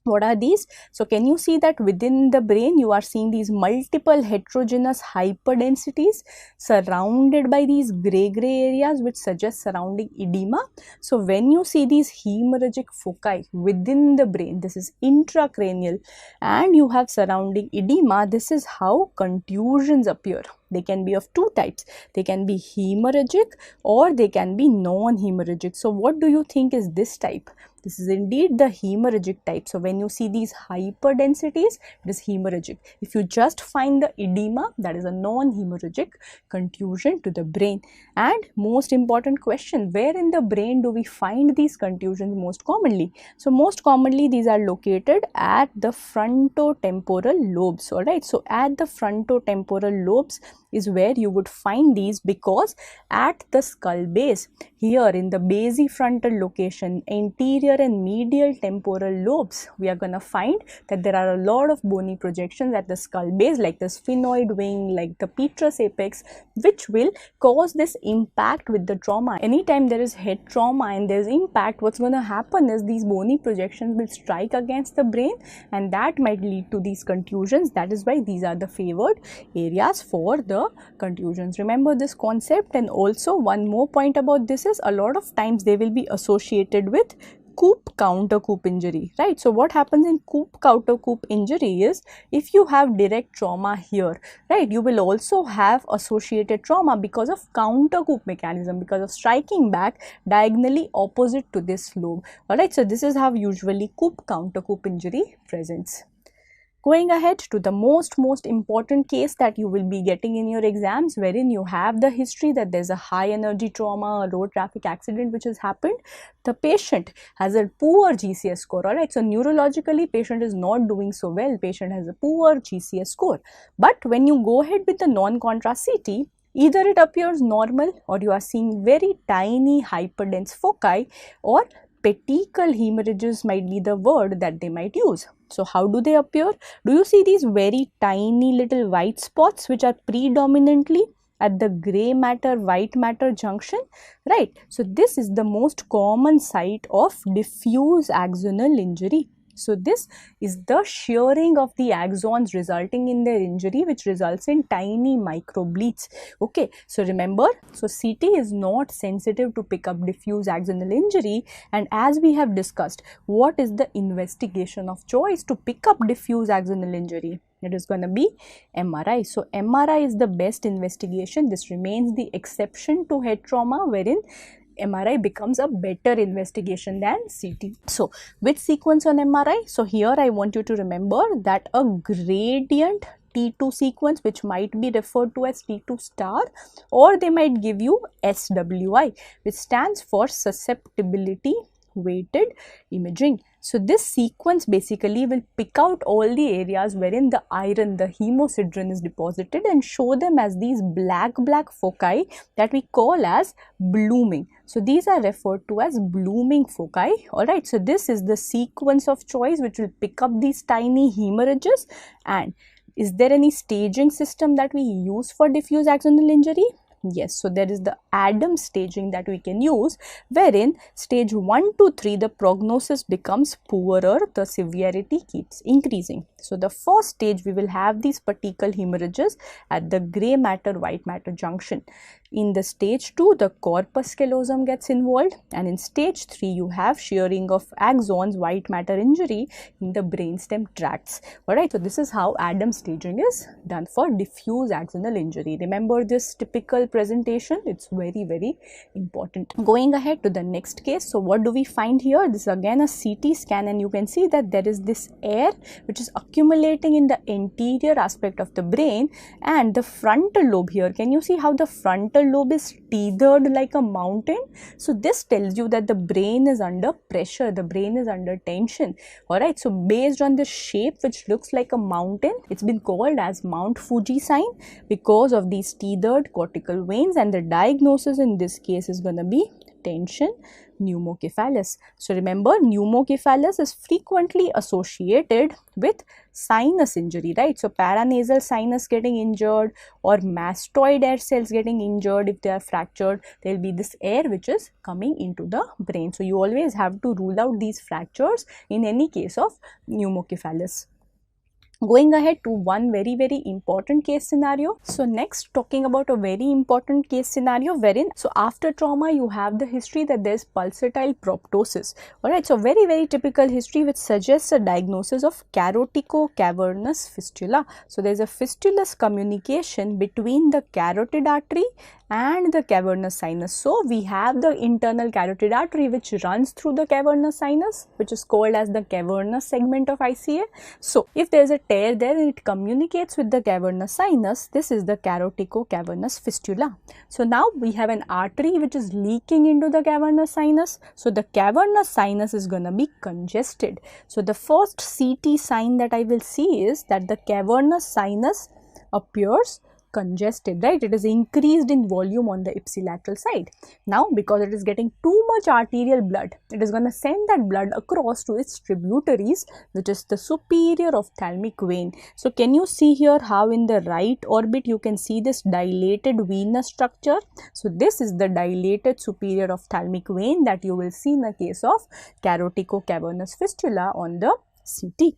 What are these? So can you see that within the brain you are seeing these multiple heterogeneous hyperdensities surrounded by these gray areas which suggest surrounding edema. So when you see these hemorrhagic foci within the brain, this is intracranial, and you have surrounding edema, this is how contusions appear. They can be of two types. They can be hemorrhagic or they can be non-hemorrhagic. So what do you think is this type? This is indeed the hemorrhagic type. So when you see these hyperdensities, it is hemorrhagic. If you just find the edema, that is a non-hemorrhagic contusion to the brain. And most important question, where in the brain do we find these contusions most commonly? So most commonly these are located at the frontotemporal lobes. Alright, so at the frontotemporal lobes is where you would find these, because at the skull base, here in the basifrontal location, anterior and medial temporal lobes, we are going to find that there are a lot of bony projections at the skull base, like the sphenoid wing, like the petrous apex, which will cause this impact with the trauma. Anytime there is head trauma and there is impact, what's going to happen is these bony projections will strike against the brain, and that might lead to these contusions. That is why these are the favored areas for the contusions. Remember this concept. And also one more point about this is, a lot of times they will be associated with Coop counter Coop injury, right? So what happens in Coop counter Coop injury is, if you have direct trauma here, right, you will also have associated trauma because of counter Coop mechanism, because of striking back diagonally opposite to this lobe. Alright, so this is how usually Coop counter Coop injury presents. Going ahead to the most important case that you will be getting in your exams, wherein you have the history that there's a high energy trauma, a road traffic accident which has happened. The patient has a poor GCS score, alright. So neurologically, patient is not doing so well. Patient has a poor GCS score. But when you go ahead with the non-contrast CT, either it appears normal, or you are seeing very tiny hyperdense foci, or petechial hemorrhages might be the word that they might use. So how do they appear? Do you see these very tiny little white spots which are predominantly at the gray matter white matter junction, right? So this is the most common site of diffuse axonal injury. So this is the shearing of the axons resulting in their injury, which results in tiny microbleeds. Okay, so remember, so CT is not sensitive to pick up diffuse axonal injury, and as we have discussed, what is the investigation of choice to pick up diffuse axonal injury? It is going to be MRI. So MRI is the best investigation. This remains the exception to head trauma, wherein MRI becomes a better investigation than CT. So which sequence on MRI? So here I want you to remember that a gradient T2 sequence, which might be referred to as T2 star, or they might give you SWI, which stands for susceptibility weighted imaging. So this sequence basically will pick out all the areas wherein the iron, the hemosiderin is deposited, and show them as these black foci that we call as blooming. So these are referred to as blooming foci. Alright, so this is the sequence of choice which will pick up these tiny hemorrhages. And is there any staging system that we use for diffuse axonal injury? Yes, so there is the Adams staging that we can use, wherein stage 1 to 3 the prognosis becomes poorer, the severity keeps increasing. So the first stage we will have these petechial hemorrhages at the gray matter white matter junction. In the stage 2 the corpus callosum gets involved, and in stage 3 you have shearing of axons, white matter injury in the brainstem tracts. Alright, so this is how Adams staging is done for diffuse axonal injury. Remember this typical presentation, it's very important. Going ahead to the next case, so what do we find here? This is again a CT scan, and you can see that there is this air which is accumulating in the anterior aspect of the brain, and the frontal lobe here, can you see how the frontal lobe is tethered like a mountain? So this tells you that the brain is under pressure, the brain is under tension. Alright, so based on this shape which looks like a mountain, it's been called as Mount Fuji sign because of these tethered cortical veins, and the diagnosis in this case is going to be tension pneumocephalus. So remember, pneumocephalus is frequently associated with sinus injury, right? So paranasal sinus getting injured or mastoid air cells getting injured, if they are fractured, there will be this air which is coming into the brain. So you always have to rule out these fractures in any case of pneumocephalus. Going ahead to one very important case scenario. So next, talking about a very important case scenario wherein, so after trauma you have the history that there is pulsatile proptosis. Alright, so very typical history which suggests a diagnosis of carotico-cavernous fistula. So there is a fistulous communication between the carotid artery and the cavernous sinus. So we have the internal carotid artery which runs through the cavernous sinus, which is called as the cavernous segment of ICA. So if there is a tear there and it communicates with the cavernous sinus, this is the carotico-cavernous fistula. So now we have an artery which is leaking into the cavernous sinus. So the cavernous sinus is going to be congested. So the first CT sign that I will see is that the cavernous sinus appears congested, right? It is increased in volume on the ipsilateral side. Now because it is getting too much arterial blood, it is going to send that blood across to its tributaries, which is the superior ophthalmic vein. So can you see here how in the right orbit you can see this dilated venous structure? So this is the dilated superior ophthalmic vein that you will see in the case of carotico-cavernous fistula on the CT.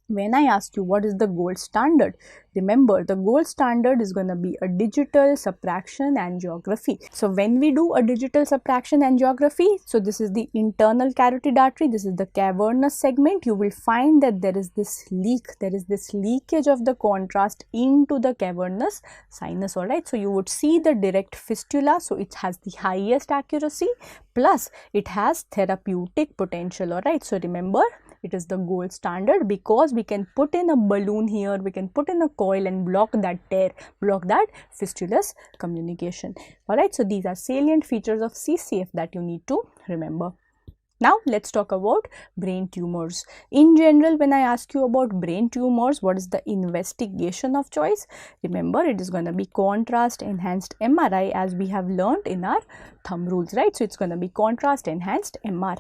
When I ask you what is the gold standard, remember the gold standard is going to be a digital subtraction angiography. So when we do a digital subtraction angiography, so this is the internal carotid artery, this is the cavernous segment, you will find that there is this leak, there is this leakage of the contrast into the cavernous sinus. Alright, so you would see the direct fistula, so it has the highest accuracy, plus it has therapeutic potential. Alright, so remember, it is the gold standard because we can put in a balloon here, we can put in a coil and block that tear, block that fistulous communication. Alright, so these are salient features of CCF that you need to remember. Now let's talk about brain tumors. In general, when I ask you about brain tumors, what is the investigation of choice? Remember, it is going to be contrast enhanced MRI as we have learned in our thumb rules, right? So it's going to be contrast enhanced MR.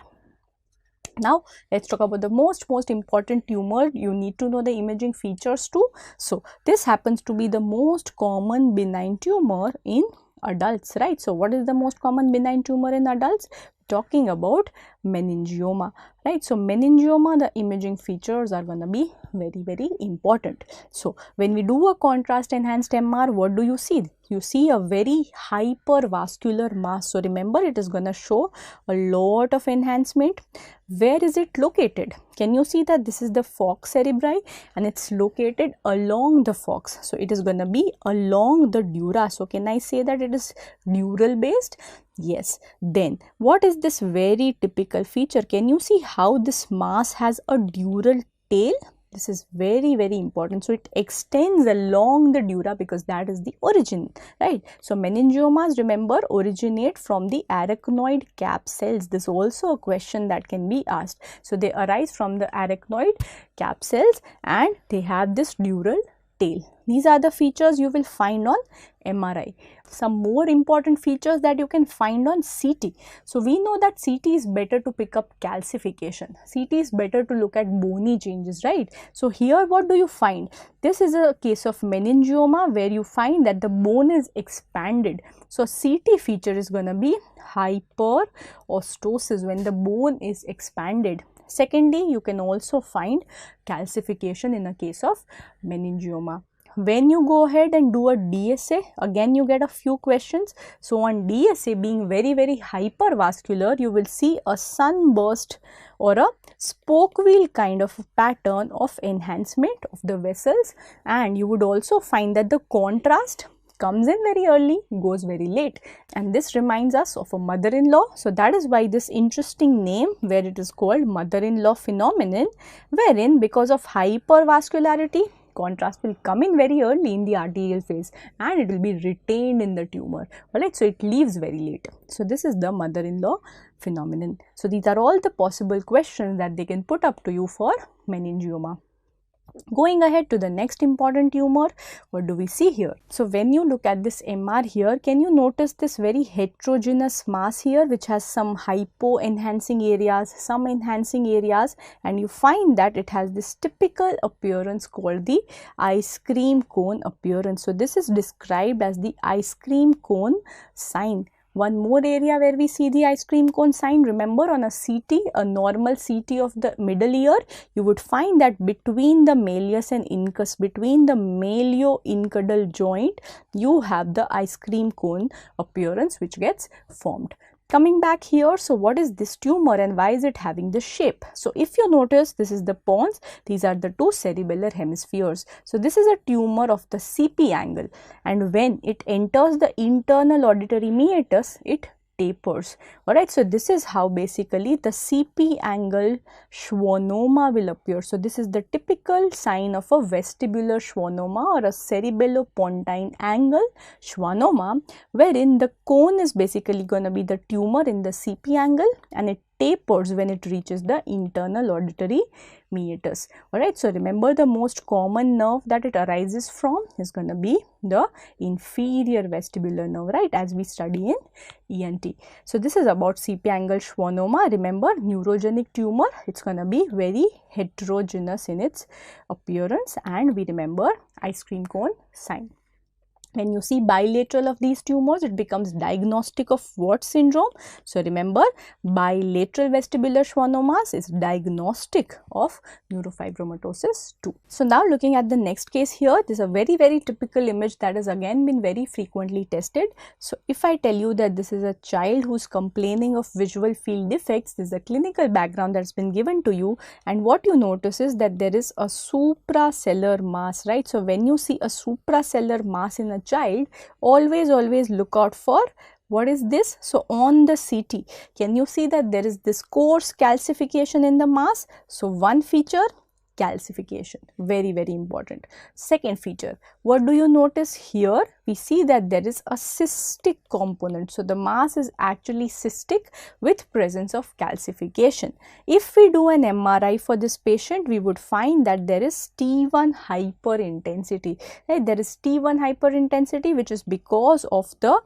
Now let's talk about the most important tumor. You need to know the imaging features too. So this happens to be the most common benign tumor in adults, right? So what is the most common benign tumor in adults? Talking about meningioma, right? So meningioma, the imaging features are going to be very important. So when we do a contrast enhanced MR, what do you see? You see a very hypervascular mass. So remember, it is going to show a lot of enhancement. Where is it located? Can you see that this is the fox cerebri and it's located along the fox? So it is going to be along the dura. So can I say that it is dural based? Yes. Then what is this very typical feature? Can you see how this mass has a dural tail? This is very important. So it extends along the dura because that is the origin, right? So meningiomas, remember, originate from the arachnoid cap cells. This is also a question that can be asked. So they arise from the arachnoid cap cells and they have this dural tail. These are the features you will find on MRI. Some more important features that you can find on CT. So we know that CT is better to pick up calcification. CT is better to look at bony changes, right? So here what do you find? This is a case of meningioma where you find that the bone is expanded. So CT feature is going to be hyperostosis when the bone is expanded. Secondly, you can also find calcification in a case of meningioma. When you go ahead and do a DSA, again you get a few questions. So on DSA, being very hypervascular, you will see a sunburst or a spoke wheel kind of pattern of enhancement of the vessels, and you would also find that the contrast comes in very early, goes very late, and this reminds us of a mother-in-law. So that is why this interesting name, where it is called mother-in-law phenomenon, wherein because of hypervascularity, contrast will come in very early in the arterial phase and it will be retained in the tumor. Alright, so it leaves very late. So this is the mother-in-law phenomenon. So these are all the possible questions that they can put up to you for meningioma. Going ahead to the next important tumor, what do we see here? So when you look at this MR here, can you notice this very heterogeneous mass here which has some hypo enhancing areas, some enhancing areas, and you find that it has this typical appearance called the ice cream cone appearance. So this is described as the ice cream cone sign. One more area where we see the ice cream cone sign, remember on a CT, a normal CT of the middle ear, you would find that between the malleus and incus, between the maleo-incudal joint, you have the ice cream cone appearance which gets formed. Coming back here, so what is this tumor and why is it having this shape? So if you notice, this is the pons, these are the two cerebellar hemispheres. So this is a tumor of the CP angle, and when it enters the internal auditory meatus, it tapers. Alright, so this is how basically the CP angle schwannoma will appear. So this is the typical sign of a vestibular schwannoma or a cerebellopontine angle schwannoma, wherein the cone is basically going to be the tumor in the CP angle and it tapers when it reaches the internal auditory meatus. Alright, so remember the most common nerve that it arises from is going to be the inferior vestibular nerve, right, as we study in ENT. So this is about CP angle schwannoma. Remember, neurogenic tumor, it's going to be very heterogeneous in its appearance, and we remember ice cream cone sign. When you see bilateral of these tumors, it becomes diagnostic of what syndrome? So remember, bilateral vestibular schwannomas is diagnostic of neurofibromatosis too. So now looking at the next case here, this is a very typical image that has again been very frequently tested. So if I tell you that this is a child who's complaining of visual field defects, this is a clinical background that's been given to you, and what you notice is that there is a supracellular mass, right? So when you see a supracellular mass in a child, always look out for what is this. So on the CT, can you see that there is this coarse calcification in the mass? So one feature, calcification, very important. Second feature, what do you notice here? We see that there is a cystic component. So the mass is actually cystic with presence of calcification. If we do an MRI for this patient, we would find that there is T1 hyperintensity, right? There is T1 hyperintensity which is because of the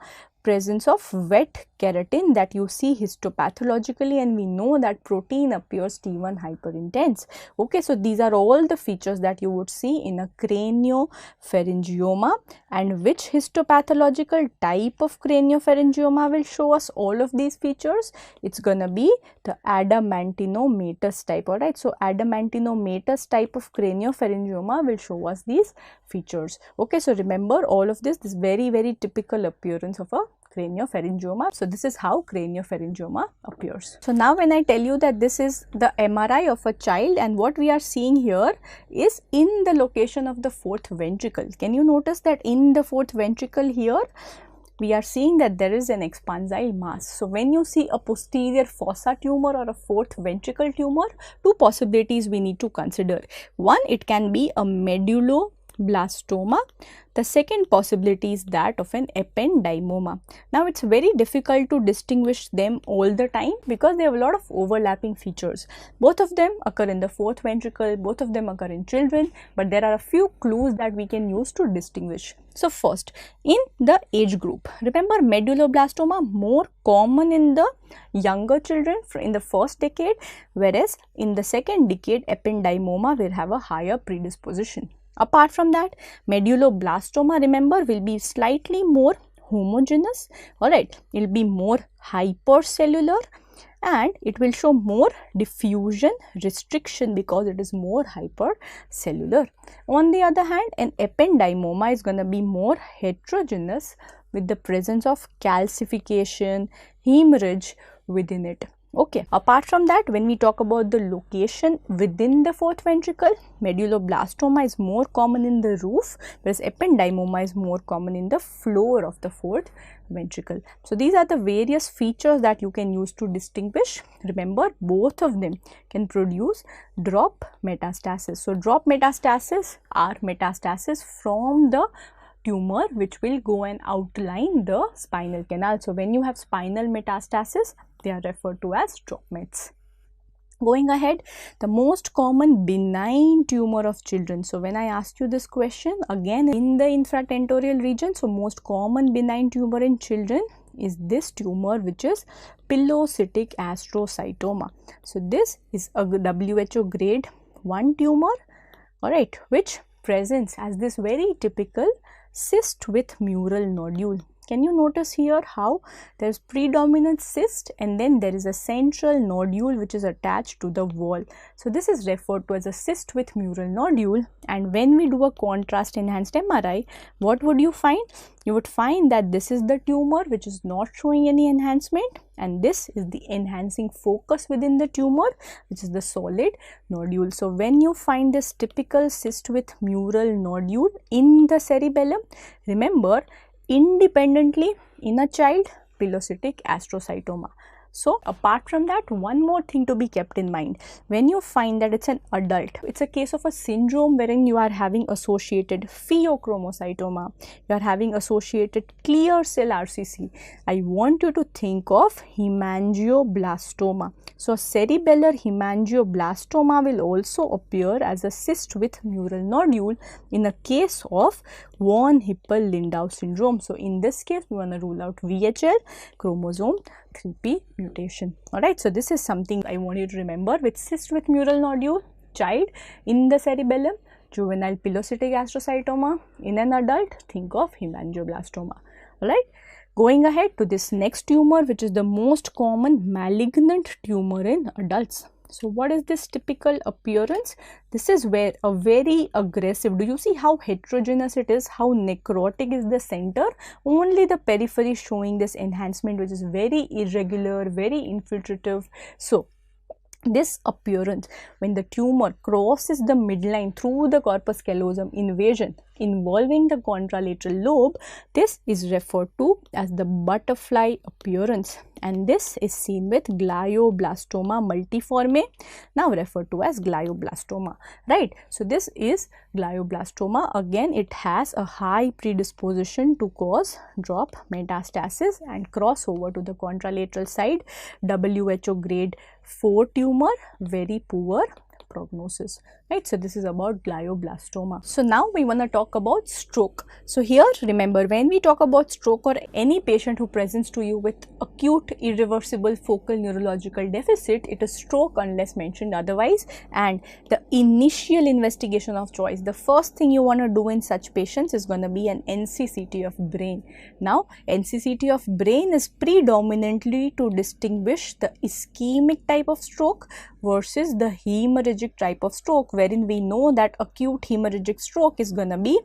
presence of wet keratin that you see histopathologically, and we know that protein appears T1 hyperintense. Okay, so these are all the features that you would see in a craniopharyngioma. And which histopathological type of craniopharyngioma will show us all of these features? It's gonna be the adamantinomatous type. Alright, so adamantinomatous type of craniopharyngioma will show us these features. Okay, so remember all of this very typical appearance of a craniopharyngioma. So this is how craniopharyngioma appears. So now when I tell you that this is the MRI of a child, and what we are seeing here is in the location of the fourth ventricle. Can you notice that in the fourth ventricle here we are seeing that there is an expansile mass. So when you see a posterior fossa tumor or a fourth ventricle tumor, two possibilities we need to consider. One, it can be a medulloblastoma. The second possibility is that of an ependymoma. Now it's very difficult to distinguish them all the time because they have a lot of overlapping features. Both of them occur in the fourth ventricle, both of them occur in children, but there are a few clues that we can use to distinguish. So first, in the age group, remember medulloblastoma more common in the younger children in the first decade, whereas in the second decade ependymoma will have a higher predisposition. Apart from that, medulloblastoma, remember, will be slightly more homogeneous. Alright, it will be more hypercellular and it will show more diffusion restriction because it is more hypercellular. On the other hand, an ependymoma is going to be more heterogeneous with the presence of calcification, hemorrhage within it. Okay, apart from that, when we talk about the location within the fourth ventricle, medulloblastoma is more common in the roof, whereas ependymoma is more common in the floor of the fourth ventricle. So these are the various features that you can use to distinguish. Remember, both of them can produce drop metastasis. So drop metastasis are metastasis from the tumor which will go and outline the spinal canal. So when you have spinal metastasis, they are referred to as drop mets. Going ahead, the most common benign tumor of children. So when I ask you this question, again in the infratentorial region, so most common benign tumor in children is this tumor, which is pilocytic astrocytoma. So this is a WHO grade 1 tumor, alright, which presents as this very typical cyst with mural nodule. Can you notice here how there is predominant cyst and then there is a central nodule which is attached to the wall. So this is referred to as a cyst with mural nodule, and when we do a contrast enhanced MRI, what would you find? You would find that this is the tumor which is not showing any enhancement, and this is the enhancing focus within the tumor, which is the solid nodule. So when you find this typical cyst with mural nodule in the cerebellum, remember, independently in a child, pilocytic astrocytoma. So apart from that, one more thing to be kept in mind. When you find that it's an adult, it's a case of a syndrome wherein you are having associated pheochromocytoma, you are having associated clear cell RCC. I want you to think of hemangioblastoma. So cerebellar hemangioblastoma will also appear as a cyst with mural nodule in a case of von Hippel-Lindau syndrome. So in this case, we want to rule out VHL, chromosome 3p mutation. Alright, so this is something I want you to remember with cyst with mural nodule, child in the cerebellum, juvenile pilocytic astrocytoma, in an adult, think of hemangioblastoma. Alright, going ahead to this next tumor, which is the most common malignant tumor in adults. So what is this typical appearance? This is where a very aggressive, do you see how heterogeneous it is, how necrotic is the center? Only the periphery showing this enhancement, which is very irregular, very infiltrative. So this appearance, when the tumor crosses the midline through the corpus callosum invasion involving the contralateral lobe, this is referred to as the butterfly appearance, and this is seen with glioblastoma multiforme, now referred to as glioblastoma, right? So this is glioblastoma. Again, it has a high predisposition to cause drop metastasis and cross over to the contralateral side. WHO grade 4 tumor, very poor prognosis. right? So this is about glioblastoma. So now we want to talk about stroke. So here, remember, when we talk about stroke or any patient who presents to you with acute irreversible focal neurological deficit, it is stroke unless mentioned otherwise. And the initial investigation of choice, the first thing you want to do in such patients is going to be an NCCT of brain. Now NCCT of brain is predominantly to distinguish the ischemic type of stroke versus the hemorrhagic type of stroke, wherein we know that acute hemorrhagic stroke is going to be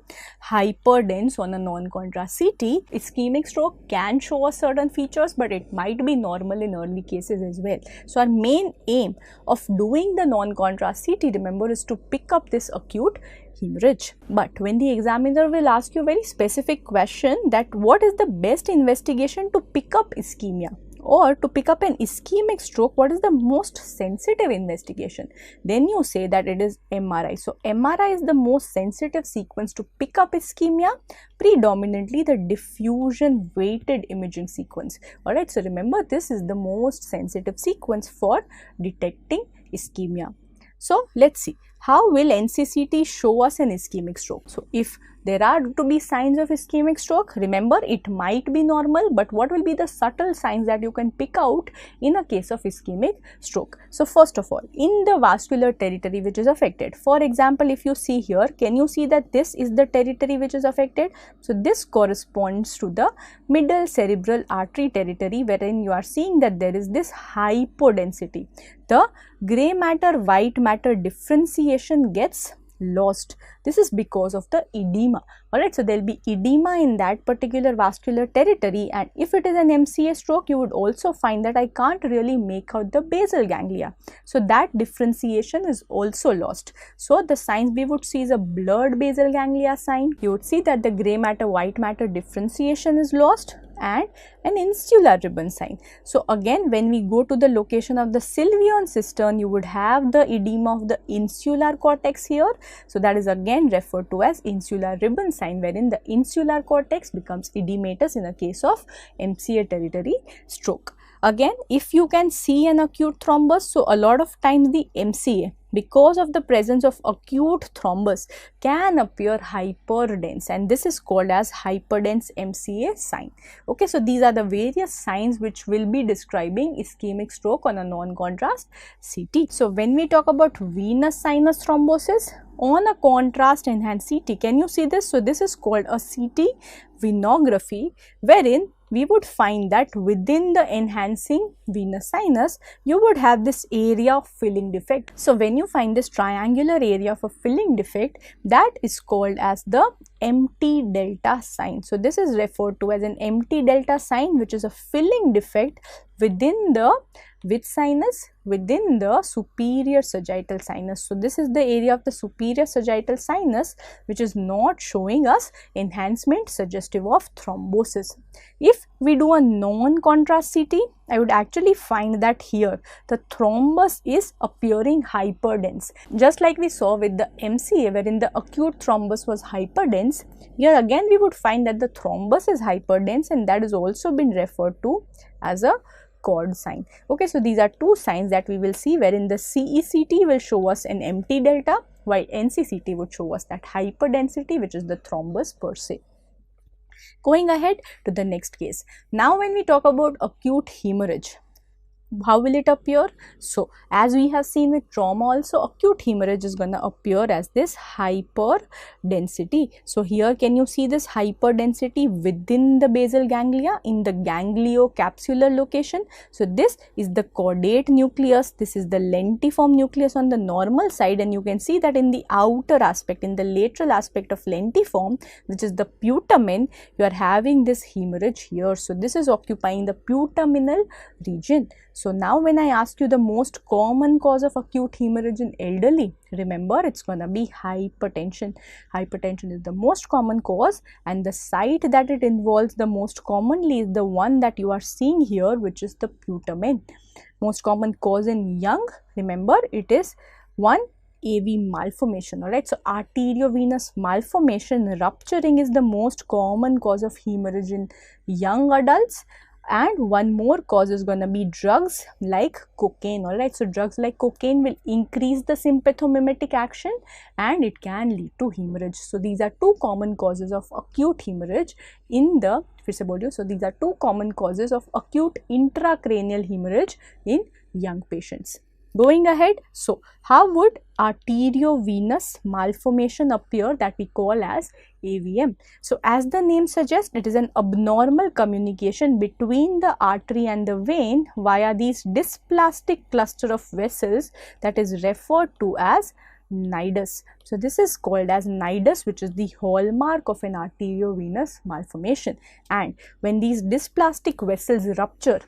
hyperdense on a non-contrast CT. Ischemic stroke can show us certain features, but it might be normal in early cases as well. So our main aim of doing the non-contrast CT, remember, is to pick up this acute hemorrhage. But when the examiner will ask you a very specific question, that what is the best investigation to pick up ischemia, or to pick up an ischemic stroke, what is the most sensitive investigation? Then you say that it is MRI. So MRI is the most sensitive sequence to pick up ischemia, predominantly the diffusion weighted imaging sequence. Alright, so remember, this is the most sensitive sequence for detecting ischemia. So let's see, how will NCCT show us an ischemic stroke? So if there are to be signs of ischemic stroke, remember, it might be normal, but what will be the subtle signs that you can pick out in a case of ischemic stroke? So first of all, in the vascular territory which is affected, for example, if you see here, can you see that this is the territory which is affected? So this corresponds to the middle cerebral artery territory, wherein you are seeing that there is this hypodensity. The gray matter white matter differentiation gets lost. This is because of the edema. Alright, so there will be edema in that particular vascular territory, and if it is an MCA stroke, you would also find that I can't really make out the basal ganglia. So that differentiation is also lost. So the signs we would see is a blurred basal ganglia sign. You would see that the gray matter white matter differentiation is lost, and an insular ribbon sign. So again, when we go to the location of the Sylvian cistern, you would have the edema of the insular cortex here. So that is again referred to as insular ribbon sign, wherein the insular cortex becomes edematous in a case of MCA territory stroke. Again, if you can see an acute thrombus, so a lot of times the MCA, because of the presence of acute thrombus, can appear hyperdense, and this is called as hyperdense MCA sign. Okay, so these are the various signs which will be describing ischemic stroke on a non-contrast CT. So when we talk about venous sinus thrombosis on a contrast enhanced CT, can you see this? So this is called a CT venography, wherein we would find that within the enhancing venous sinus, you would have this area of filling defect. So when you find this triangular area of a filling defect, that is called as the empty delta sign. So this is referred to as an empty delta sign, which is a filling defect within the which sinus? Within the superior sagittal sinus. So this is the area of the superior sagittal sinus which is not showing us enhancement suggestive of thrombosis. If we do a non-contrast CT, I would actually find that here the thrombus is appearing hyperdense. Just like we saw with the MCA, wherein the acute thrombus was hyperdense, here again we would find that the thrombus is hyperdense, and that is also been referred to as a cord sign. Okay, so these are two signs that we will see, wherein the CECT will show us an empty delta, while NCCT would show us that hyperdensity, which is the thrombus per se. Going ahead to the next case. Now when we talk about acute hemorrhage, how will it appear? So as we have seen with trauma also, acute hemorrhage is going to appear as this hyperdensity. So here can you see this hyperdensity within the basal ganglia in the gangliocapsular location? So this is the caudate nucleus, this is the lentiform nucleus on the normal side, and you can see that in the outer aspect, in the lateral aspect of lentiform, which is the putamen, you are having this hemorrhage here. So this is occupying the putaminal region. So now when I ask you the most common cause of acute hemorrhage in elderly, remember it's going to be hypertension. Hypertension is the most common cause, and the site that it involves the most commonly is the one that you are seeing here, which is the putamen. Most common cause in young, remember it is one, AV malformation. Alright, so arteriovenous malformation rupturing is the most common cause of hemorrhage in young adults. And one more cause is going to be drugs like cocaine. All right, so drugs like cocaine will increase the sympathomimetic action and it can lead to hemorrhage. So these are two common causes of acute hemorrhage in the so these are two common causes of acute intracranial hemorrhage in young patients. Going ahead, so how would arteriovenous malformation appear that we call as AVM? So as the name suggests, it is an abnormal communication between the artery and the vein via these dysplastic cluster of vessels that is referred to as nidus. So this is called as nidus, which is the hallmark of an arteriovenous malformation. And when these dysplastic vessels rupture,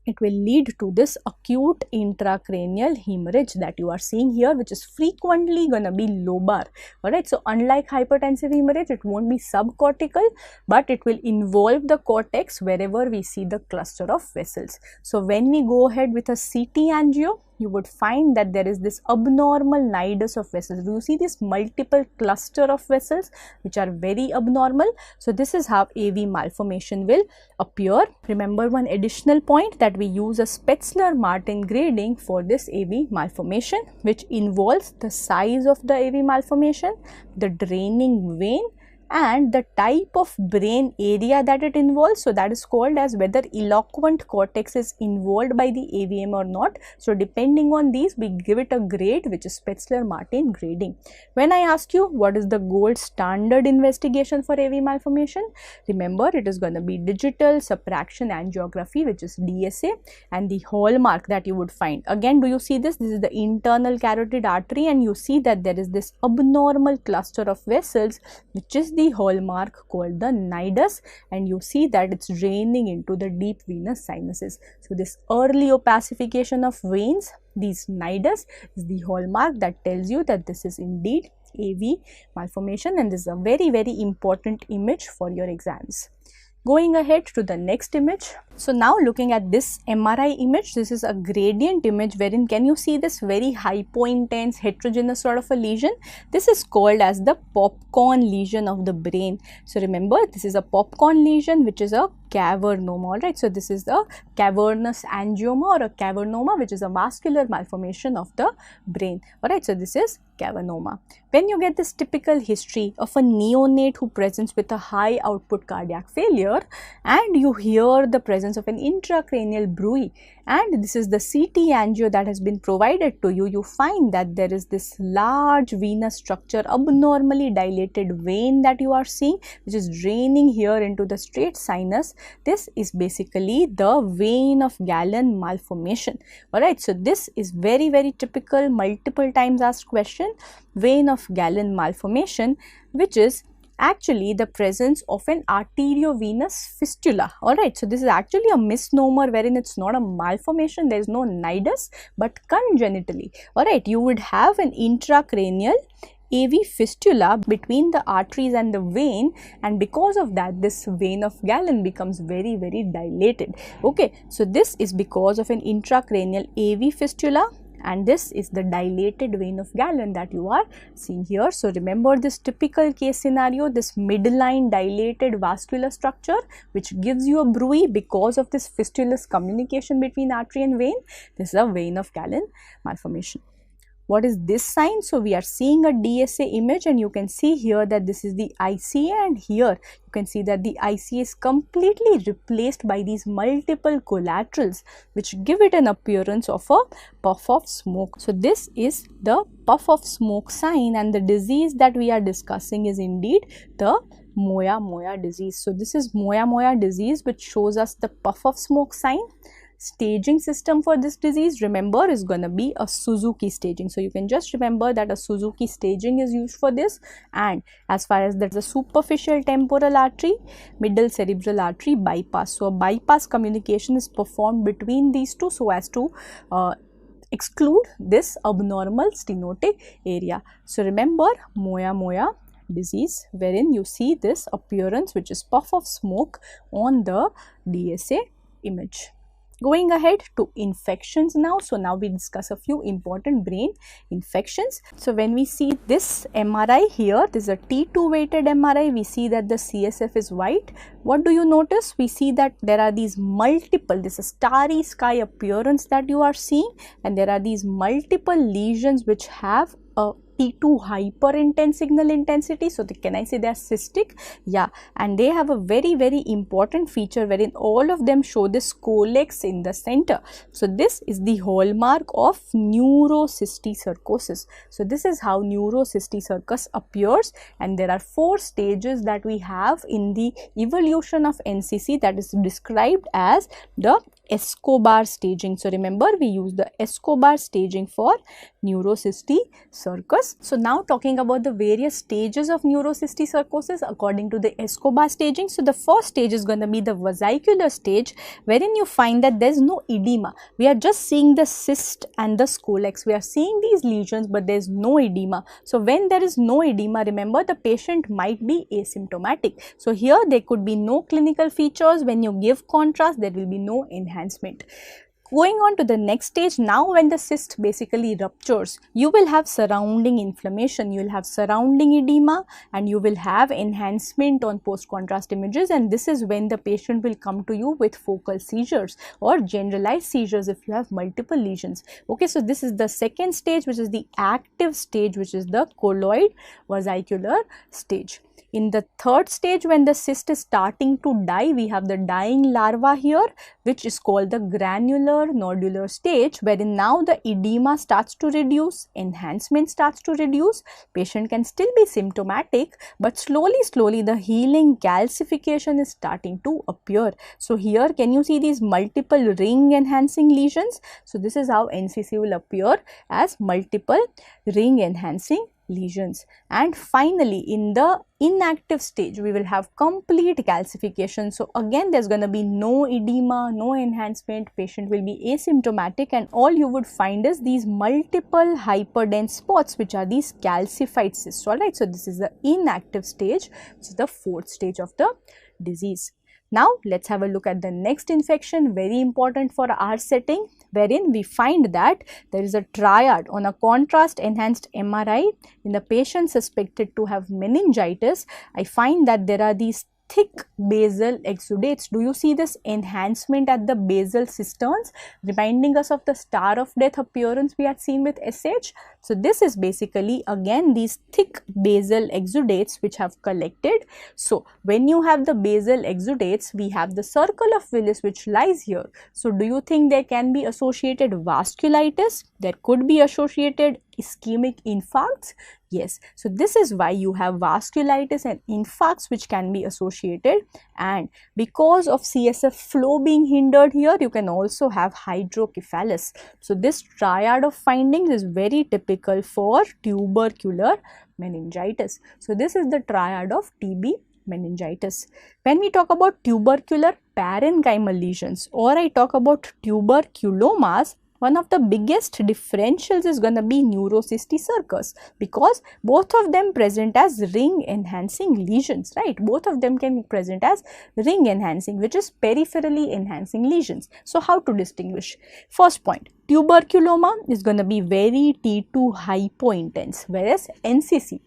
it will lead to this acute intracranial hemorrhage that you are seeing here, which is frequently going to be lobar. Alright, so unlike hypertensive hemorrhage, it won't be subcortical, but it will involve the cortex wherever we see the cluster of vessels. So when we go ahead with a CT angio, you would find that there is this abnormal nidus of vessels. You see this multiple cluster of vessels which are very abnormal. So this is how AV malformation will appear. Remember one additional point, that we use a Spetzler-Martin grading for this AV malformation, which involves the size of the AV malformation, the draining vein, and the type of brain area that it involves. So that is called as whether eloquent cortex is involved by the AVM or not. So depending on these, we give it a grade, which is Spetzler-Martin grading. When I ask you what is the gold standard investigation for AV malformation, remember it is going to be digital subtraction angiography, which is DSA, and the hallmark that you would find. Again, do you see this? This is the internal carotid artery, and you see that there is this abnormal cluster of vessels, which is the hallmark called the nidus, and you see that it's draining into the deep venous sinuses. So this early opacification of veins, these nidus, is the hallmark that tells you that this is indeed AV malformation, and this is a very, very important image for your exams. Going ahead to the next image. So now looking at this MRI image, this is a gradient image wherein, can you see this very hypointense heterogeneous sort of a lesion? This is called as the popcorn lesion of the brain. So remember, this is a popcorn lesion which is a cavernoma. Alright, so this is the cavernous angioma or a cavernoma, which is a vascular malformation of the brain. Alright, so this is cavernoma. When you get this typical history of a neonate who presents with a high output cardiac failure, and you hear the presence of an intracranial bruit, and this is the CT angio that has been provided to you, you find that there is this large venous structure, abnormally dilated vein that you are seeing, which is draining here into the straight sinus. This is basically the vein of Galen malformation. Alright, so this is very, very typical, multiple times asked question, vein of Galen malformation, which is actually the presence of an arteriovenous fistula. Alright, so this is actually a misnomer wherein it's not a malformation, there is no nidus, but congenitally. Alright, you would have an intracranial AV fistula between the arteries and the vein, and because of that, this vein of Galen becomes very, very dilated. Okay, so this is because of an intracranial AV fistula, and this is the dilated vein of Galen that you are seeing here. So remember this typical case scenario, this midline dilated vascular structure which gives you a bruit because of this fistulous communication between artery and vein. This is a vein of Galen malformation. What is this sign? So we are seeing a DSA image, and you can see here that this is the ICA, and here you can see that the ICA is completely replaced by these multiple collaterals which give it an appearance of a puff of smoke. So this is the puff of smoke sign, and the disease that we are discussing is indeed the Moya-Moya disease. So this is Moya-Moya disease, which shows us the puff of smoke sign. Staging system for this disease, remember, is going to be a Suzuki staging. So you can just remember that a Suzuki staging is used for this. And as far as there's a superficial temporal artery, middle cerebral artery bypass. So a bypass communication is performed between these two so as to exclude this abnormal stenotic area. So remember, Moya-Moya disease, wherein you see this appearance which is puff of smoke on the DSA image. Going ahead to infections now. So now we discuss a few important brain infections. So when we see this MRI here, this is a T2 weighted MRI. We see that the CSF is white. What do you notice? We see that there are these multiple, this is starry sky appearance that you are seeing, and there are these multiple lesions which have a T2 hyper intense signal intensity. So can I say they are cystic? Yeah, and they have a very important feature wherein all of them show this scolex in the center. So this is the hallmark of neurocysticercosis. So this is how neurocysticercosis appears, and there are 4 stages that we have in the evolution of NCC that is described as the Escobar staging. So remember, we use the Escobar staging for neurocysticercosis. So now talking about the various stages of neurocysticercosis according to the Escobar staging. So the first stage is going to be the vesicular stage, wherein you find that there is no edema. We are just seeing the cyst and the scolex. We are seeing these lesions, but there is no edema. So when there is no edema, remember, the patient might be asymptomatic. So here there could be no clinical features. When you give contrast, there will be no enhancement. Going on to the next stage, now when the cyst basically ruptures, you will have surrounding inflammation, you will have surrounding edema, and you will have enhancement on post-contrast images, and this is when the patient will come to you with focal seizures or generalized seizures if you have multiple lesions. Okay, so this is the second stage, which is the active stage, which is the colloid vesicular stage. In the third stage, when the cyst is starting to die, we have the dying larva here, which is called the granular nodular stage, wherein now the edema starts to reduce, enhancement starts to reduce, patient can still be symptomatic, but slowly the healing calcification is starting to appear. So here, can you see these multiple ring enhancing lesions? So this is how NCC will appear, as multiple ring enhancing lesions. And finally, in the inactive stage, we will have complete calcification. So again, there's going to be no edema, no enhancement, patient will be asymptomatic, and all you would find is these multiple hyperdense spots, which are these calcified cysts. Alright, so this is the inactive stage, which is the 4th stage of the disease. Now let's have a look at the next infection, very important for our setting, wherein we find that there is a triad on a contrast enhanced MRI in the patient suspected to have meningitis. I find that there are these thick basal exudates. Do you see this enhancement at the basal cisterns, reminding us of the star of death appearance we had seen with SH? So this is basically again these thick basal exudates which have collected. So when you have the basal exudates, we have the circle of Willis which lies here. So do you think there can be associated vasculitis? There could be associated ischemic infarcts. Yes, so this is why you have vasculitis and infarcts which can be associated, and because of CSF flow being hindered here, you can also have hydrocephalus. So this triad of findings is very typical for tubercular meningitis. So this is the triad of TB meningitis. When we talk about tubercular parenchymal lesions, or I talk about tuberculomas, one of the biggest differentials is going to be neurocysticercosis, because both of them present as ring enhancing lesions, right? Both of them can be present as ring enhancing, which is peripherally enhancing lesions. So how to distinguish? First point, tuberculoma is going to be very T2 hypointense, whereas NCC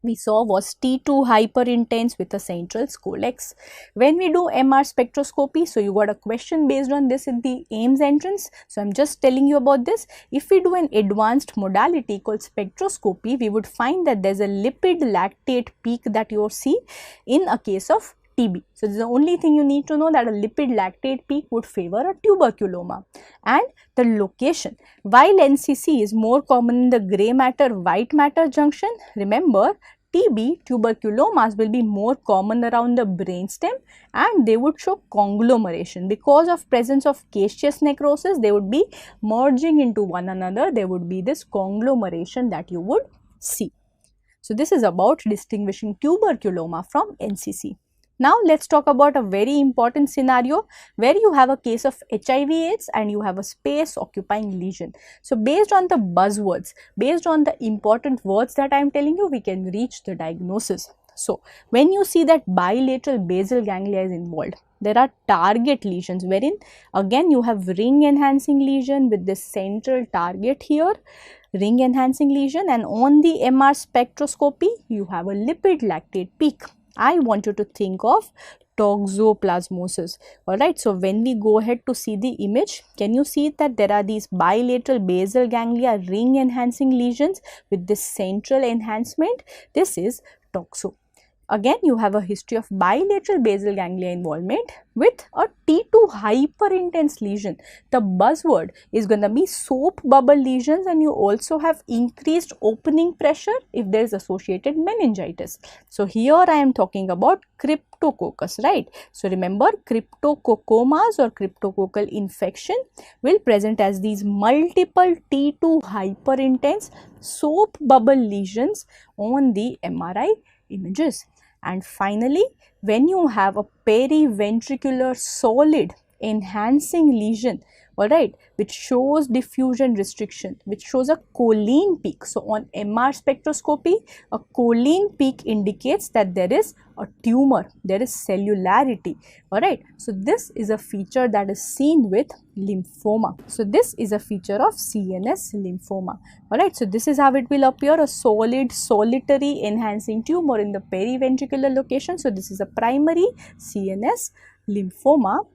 we saw was T2 hyperintense with a central scolex. When we do MR spectroscopy, so you got a question based on this in the AIMS entrance. So I'm just telling you about this. If we do an advanced modality called spectroscopy, we would find that there's a lipid lactate peak that you see in a case of TB. So this is the only thing you need to know, that a lipid lactate peak would favor a tuberculoma. And the location, while NCC is more common in the grey matter white matter junction, remember TB, tuberculomas will be more common around the brainstem, and they would show conglomeration because of presence of caseous necrosis. They would be merging into one another. There would be this conglomeration that you would see. So this is about distinguishing tuberculoma from NCC. Now let's talk about a very important scenario where you have a case of HIV/AIDS and you have a space occupying lesion. So based on the buzzwords, based on the important words that I am telling you, we can reach the diagnosis. So when you see that bilateral basal ganglia is involved, there are target lesions wherein again you have ring enhancing lesion with this central target here, ring enhancing lesion, and on the MR spectroscopy you have a lipid lactate peak. I want you to think of toxoplasmosis. Alright, so when we go ahead to see the image, can you see that there are these bilateral basal ganglia ring enhancing lesions with this central enhancement? This is toxo. Again, you have a history of bilateral basal ganglia involvement with a T2 hyperintense lesion. The buzzword is going to be soap bubble lesions, and you also have increased opening pressure if there is associated meningitis. So, here I am talking about cryptococcus, right? So, remember cryptococcomas or cryptococcal infection will present as these multiple T2 hyperintense soap bubble lesions on the MRI images. And finally, when you have a periventricular solid enhancing lesion, alright, which shows diffusion restriction, which shows a choline peak. So, on MR spectroscopy, a choline peak indicates that there is a tumor, there is cellularity, alright. So, this is a feature that is seen with lymphoma. So, this is a feature of CNS lymphoma, alright. So, this is how it will appear, a solid solitary enhancing tumor in the periventricular location. So, this is a primary CNS lymphoma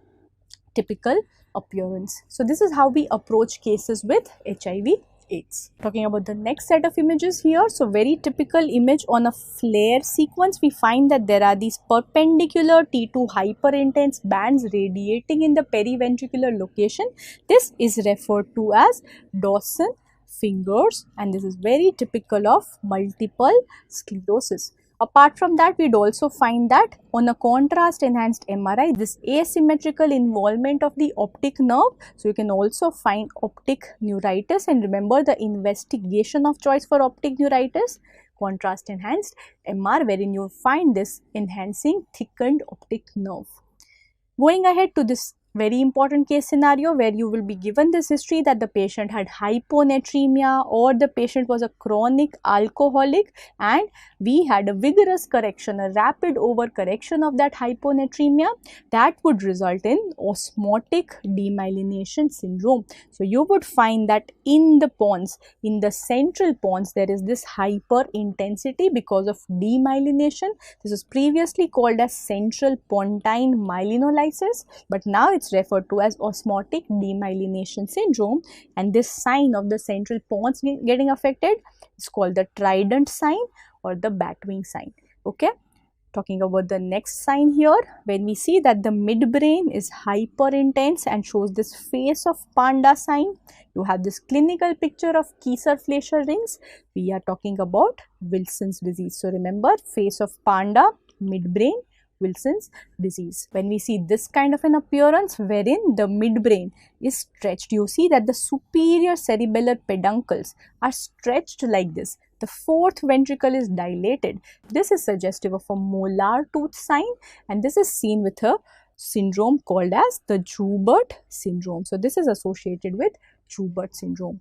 typical appearance. So, this is how we approach cases with HIV/AIDS. Talking about the next set of images here. So, very typical image on a flare sequence. We find that there are these perpendicular T2 hyperintense bands radiating in the periventricular location. This is referred to as Dawson fingers, and this is very typical of multiple sclerosis. Apart from that, we'd also find that on a contrast enhanced MRI, this asymmetrical involvement of the optic nerve. So, you can also find optic neuritis, and remember the investigation of choice for optic neuritis, contrast enhanced MR, wherein you find this enhancing thickened optic nerve. Going ahead to this very important case scenario where you will be given this history that the patient had hyponatremia or the patient was a chronic alcoholic, and we had a vigorous correction, a rapid overcorrection of that hyponatremia that would result in osmotic demyelination syndrome. So, you would find that in the pons, in the central pons, there is this hyper intensity because of demyelination. This was previously called as central pontine myelinolysis, but now it's referred to as osmotic demyelination syndrome, and this sign of the central pons getting affected is called the trident sign or the batwing sign. Okay, talking about the next sign here, when we see that the midbrain is hyper intense and shows this face of panda sign, you have this clinical picture of Kieser-Fleischer rings. We are talking about Wilson's disease. So, remember, face of panda, midbrain, Wilson's disease. When we see this kind of an appearance wherein the midbrain is stretched, you see that the superior cerebellar peduncles are stretched like this. The fourth ventricle is dilated. This is suggestive of a molar tooth sign, and this is seen with a syndrome called as the Joubert syndrome. So, this is associated with Joubert syndrome.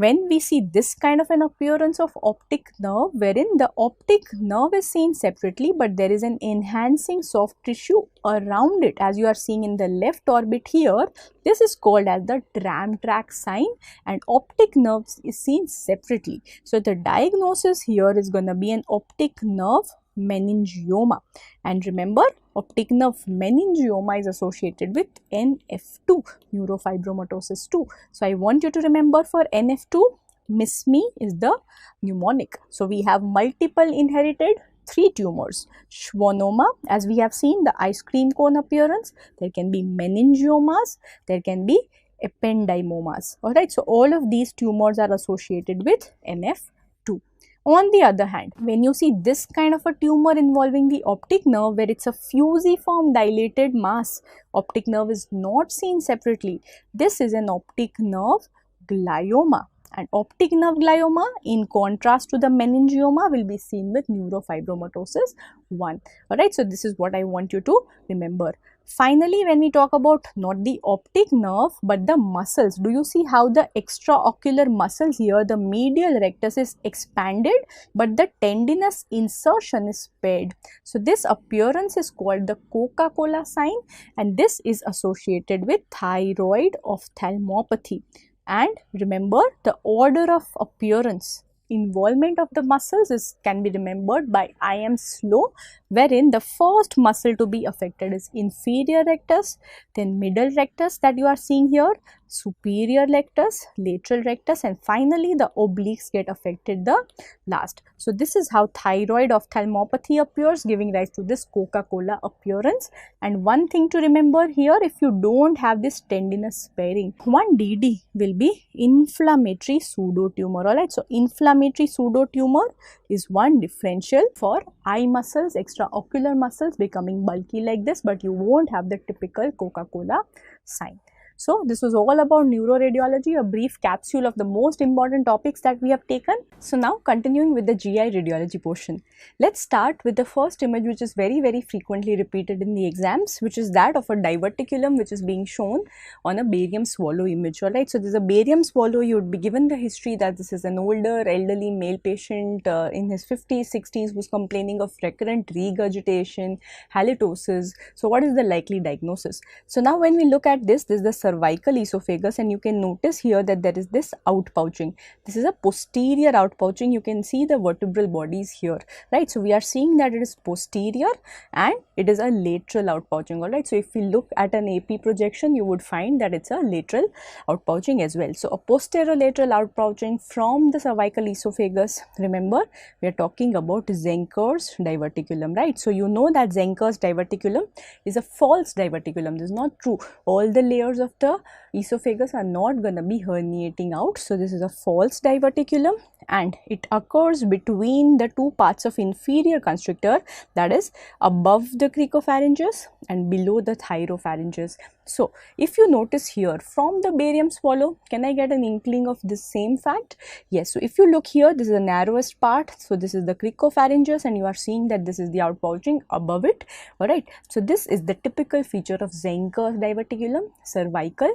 When we see this kind of an appearance of optic nerve wherein the optic nerve is seen separately, but there is an enhancing soft tissue around it, as you are seeing in the left orbit here, this is called as the tram track sign, and optic nerve is seen separately. So, the diagnosis here is going to be an optic nerve meningioma, and remember, optic nerve meningioma is associated with NF2, neurofibromatosis 2. So, I want you to remember for NF2, miss me is the mnemonic. So, we have multiple inherited 3 tumors, schwannoma, as we have seen the ice cream cone appearance, there can be meningiomas, there can be ependymomas. Alright, so all of these tumors are associated with NF2. On the other hand, when you see this kind of a tumor involving the optic nerve where it's a fusiform dilated mass, optic nerve is not seen separately. This is an optic nerve glioma, and optic nerve glioma in contrast to the meningioma will be seen with neurofibromatosis 1. Alright, so this is what I want you to remember. Finally, when we talk about not the optic nerve but the muscles, do you see how the extraocular muscles here, the medial rectus is expanded but the tendinous insertion is spared. So this appearance is called the Coca-Cola sign, and this is associated with thyroid ophthalmopathy. And remember, the order of appearance, involvement of the muscles can be remembered by I am slow, wherein the first muscle to be affected is inferior rectus, then middle rectus that you are seeing here, superior rectus, lateral rectus, and finally the obliques get affected the last. So this is how thyroid ophthalmopathy appears, giving rise to this Coca-Cola appearance. And one thing to remember here, if you don't have this tendinous sparing, one DD will be inflammatory pseudotumor. Alright, so inflammatory pseudotumor is one differential for eye muscles, extraocular muscles becoming bulky like this, but you won't have the typical Coca-Cola sign. So this was all about neuroradiology, a brief capsule of the most important topics that we have taken. So now continuing with the GI radiology portion. Let's start with the first image, which is very frequently repeated in the exams, which is that of a diverticulum which is being shown on a barium swallow image. Alright, so this is a barium swallow. You would be given the history that this is an older elderly male patient in his 50s, 60s who's complaining of recurrent regurgitation, halitosis. So what is the likely diagnosis? So now when we look at this is the cervical esophagus, and you can notice here that there is this outpouching. This is a posterior outpouching. You can see the vertebral bodies here, right? So we are seeing that it is posterior and it is a lateral outpouching. All right, so if we look at an AP projection, you would find that it's a lateral outpouching as well. So a posterolateral outpouching from the cervical esophagus. Remember, we are talking about Zenker's diverticulum, right? So you know that Zenker's diverticulum is a false diverticulum. This is not true. All the layers of the esophagus are not going to be herniating out. So this is a false diverticulum, and it occurs between the two parts of inferior constrictor, that is above the cricopharyngeus and below the thyropharyngeus. So if you notice here from the barium swallow, can I get an inkling of this same fact? Yes. So if you look here, this is the narrowest part. So this is the cricopharyngeus, and you are seeing that this is the outpouching above it. Alright. So this is the typical feature of Zenker's diverticulum: cervical,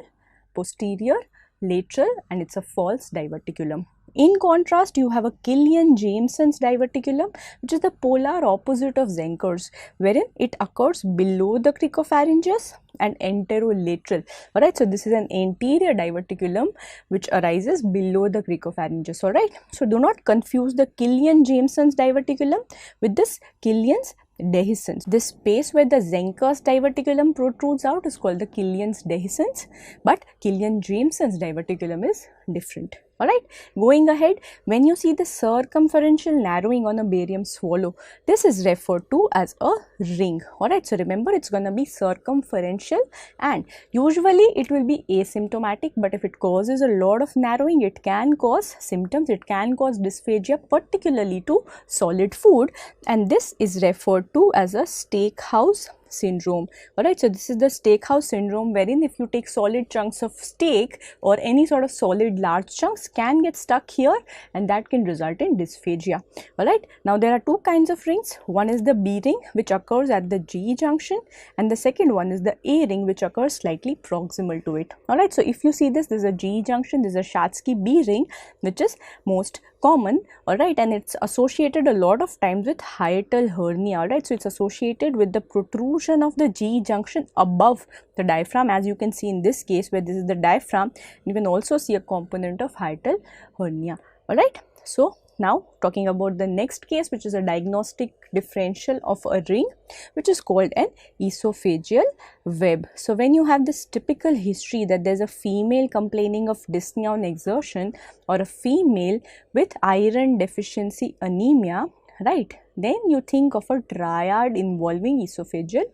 posterior, lateral, and it's a false diverticulum. In contrast, you have a Killian-Jameson's diverticulum, which is the polar opposite of Zenker's, wherein it occurs below the cricopharyngeus and enterolateral. Alright, so this is an anterior diverticulum which arises below the cricopharyngeus. Alright, so do not confuse the Killian-Jameson's diverticulum with this Killian's dehiscence. This space where the Zenker's diverticulum protrudes out is called the Killian's dehiscence, but Killian-Jameson's diverticulum is different. Alright, going ahead, when you see the circumferential narrowing on a barium swallow, this is referred to as a ring. Alright, so remember, it's going to be circumferential, and usually it will be asymptomatic, but if it causes a lot of narrowing, it can cause symptoms. It can cause dysphagia, particularly to solid food, and this is referred to as a steakhouse syndrome. Alright, so this is the steakhouse syndrome, wherein if you take solid chunks of steak or any sort of solid large chunks, can get stuck here, and that can result in dysphagia. Alright, now there are two kinds of rings. One is the B ring, which occurs at the G junction, and the second one is the A ring, which occurs slightly proximal to it. Alright, so if you see this is a G junction, this is a Schatzky B ring, which is most common. Alright, and it's associated a lot of times with hiatal hernia. Alright, so it's associated with the protrusion of the G junction above the diaphragm, as you can see in this case where this is the diaphragm. You can also see a component of hiatal hernia. Alright, so now talking about the next case, which is a diagnostic differential of a ring, which is called an esophageal web. So when you have this typical history that there's a female complaining of dyspnea on exertion, or a female with iron deficiency anemia, right, then you think of a triad involving esophageal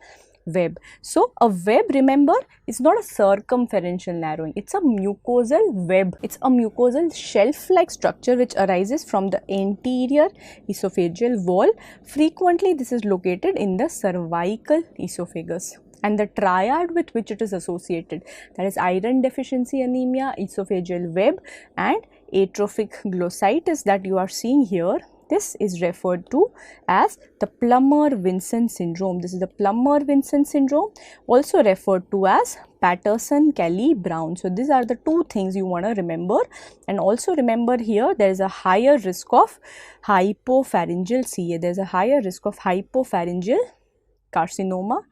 web. So a web, remember, is not a circumferential narrowing, it's a mucosal web. It's a mucosal shelf-like structure which arises from the anterior esophageal wall. Frequently this is located in the cervical esophagus, and the triad with which it is associated, that is iron deficiency anemia, esophageal web, and atrophic glossitis that you are seeing here, This is referred to as the Plummer-Vinson syndrome. This is the Plummer-Vinson syndrome, also referred to as Patterson-Kelly-Brown. So these are the two things you want to remember, and also remember here there is a higher risk of hypopharyngeal CA. There is a higher risk of hypopharyngeal carcinoma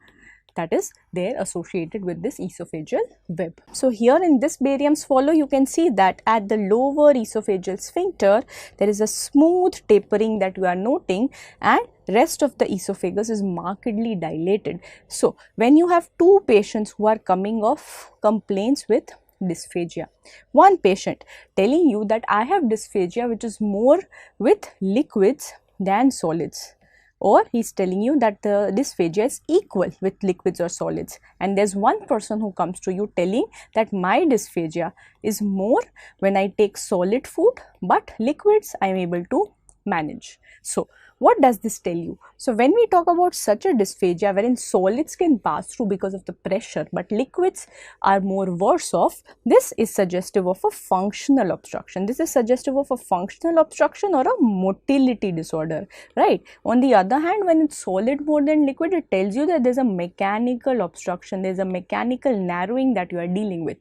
that is there associated with this esophageal web. So here in this barium swallow, you can see that at the lower esophageal sphincter there is a smooth tapering that you are noting, and rest of the esophagus is markedly dilated. So when you have two patients who are coming off complaints with dysphagia, one patient telling you that I have dysphagia which is more with liquids than solids, or he's telling you that the dysphagia is equal with liquids or solids, and there's one person who comes to you telling that my dysphagia is more when I take solid food, but liquids I am able to manage. So what does this tell you? So when we talk about such a dysphagia wherein solids can pass through because of the pressure but liquids are more worse off, this is suggestive of a functional obstruction. This is suggestive of a functional obstruction or a motility disorder, right? On the other hand, when it's solid more than liquid, it tells you that there's a mechanical obstruction, there's a mechanical narrowing that you are dealing with.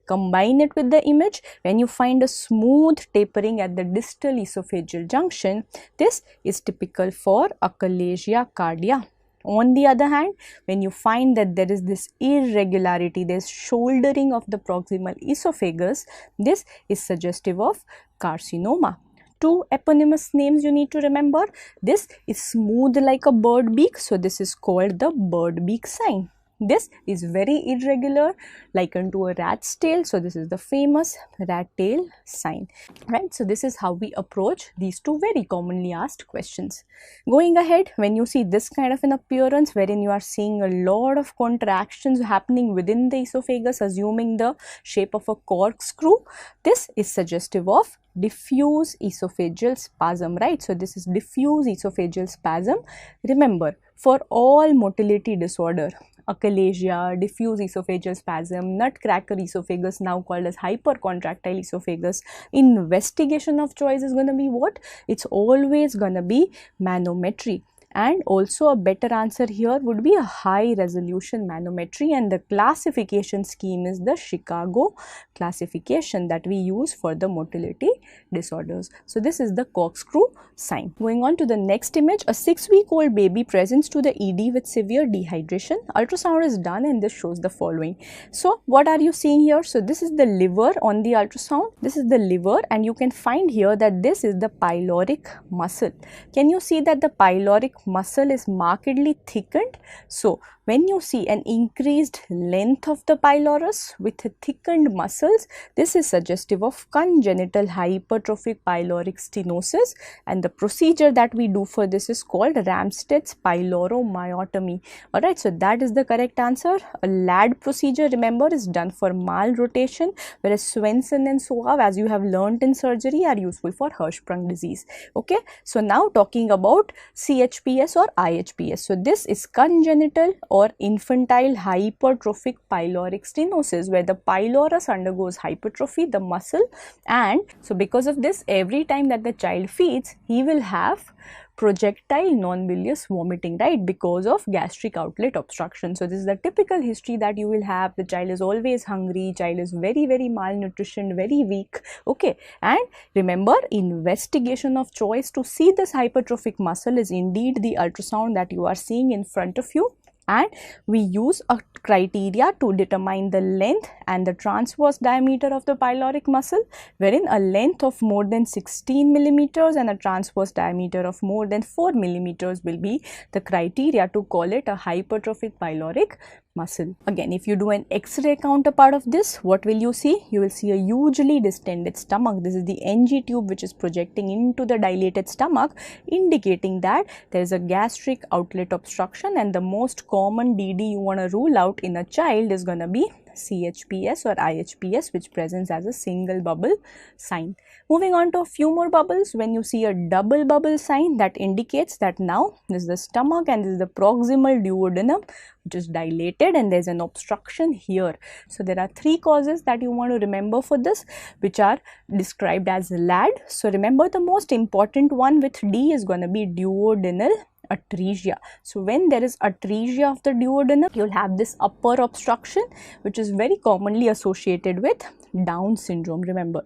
Combine it with the image, when you find a smooth tapering at the distal esophageal junction, this is typical for achalasia cardia. On the other hand, when you find that there is this irregularity, there is shouldering of the proximal esophagus, this is suggestive of carcinoma. Two eponymous names you need to remember. This is smooth like a bird beak, so this is called the bird beak sign. This is very irregular, likened to a rat's tail, so this is the famous rat tail sign, right? So this is how we approach these two very commonly asked questions. Going ahead, when you see this kind of an appearance wherein you are seeing a lot of contractions happening within the esophagus, assuming the shape of a corkscrew, this is suggestive of diffuse esophageal spasm, right? So this is diffuse esophageal spasm. Remember, for all motility disorder, achalasia, diffuse esophageal spasm, nutcracker esophagus, now called as hypercontractile esophagus, investigation of choice is going to be what? It's always going to be manometry. And also a better answer here would be a high resolution manometry, and the classification scheme is the Chicago classification that we use for the motility disorders. So this is the corkscrew sign. Going on to the next image, a 6-week-old baby presents to the ED with severe dehydration. Ultrasound is done and this shows the following. So what are you seeing here? So this is the liver on the ultrasound. This is the liver, and you can find here that this is the pyloric muscle. Can you see that the pyloric muscle is markedly thickened? So when you see an increased length of the pylorus with thickened muscles, this is suggestive of congenital hypertrophic pyloric stenosis, and the procedure that we do for this is called Ramsted's pyloromyotomy. Alright, so that is the correct answer. A LAD procedure, remember, is done for malrotation, whereas Swenson and Soave, as you have learnt in surgery, are useful for Hirschsprung disease. Okay, so now talking about CHPS or IHPS. So this is congenital or infantile hypertrophic pyloric stenosis, where the pylorus undergoes hypertrophy, the muscle, and so because of this, every time that the child feeds, he will have projectile non-bilious vomiting, right, because of gastric outlet obstruction. So this is the typical history that you will have. The child is always hungry, child is very malnutrition, very weak. Okay, and remember, investigation of choice to see this hypertrophic muscle is indeed the ultrasound that you are seeing in front of you. And we use a criteria to determine the length and the transverse diameter of the pyloric muscle, wherein a length of more than 16 millimeters and a transverse diameter of more than 4 millimeters will be the criteria to call it a hypertrophic pyloric muscle. Again, if you do an X-ray counterpart of this, what will you see? You will see a hugely distended stomach. This is the NG tube which is projecting into the dilated stomach, indicating that there is a gastric outlet obstruction, and the most common DD you want to rule out in a child is going to be CHPS or IHPS, which presents as a single bubble sign. Moving on to a few more bubbles, when you see a double bubble sign, that indicates that now this is the stomach and this is the proximal duodenum, which is dilated, and there's an obstruction here. So there are three causes that you want to remember for this, which are described as LAD. So remember, the most important one with D is going to be duodenal atresia. So when there is atresia of the duodenum, you'll have this upper obstruction, which is very commonly associated with Down syndrome, remember.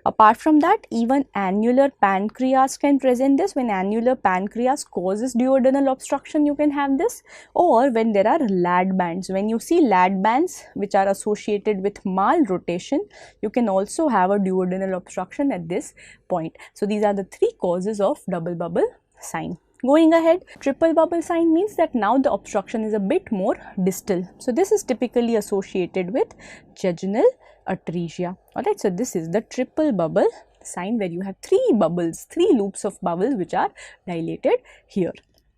Apart from that, even annular pancreas can present this. When annular pancreas causes duodenal obstruction, you can have this. Or when there are LAD bands. When you see LAD bands which are associated with malrotation, you can also have a duodenal obstruction at this point. So these are the three causes of double bubble sign. Going ahead, triple bubble sign means that now the obstruction is a bit more distal. So this is typically associated with jejunal atresia. Alright, so this is the triple bubble sign, where you have three bubbles, three loops of bubbles which are dilated here.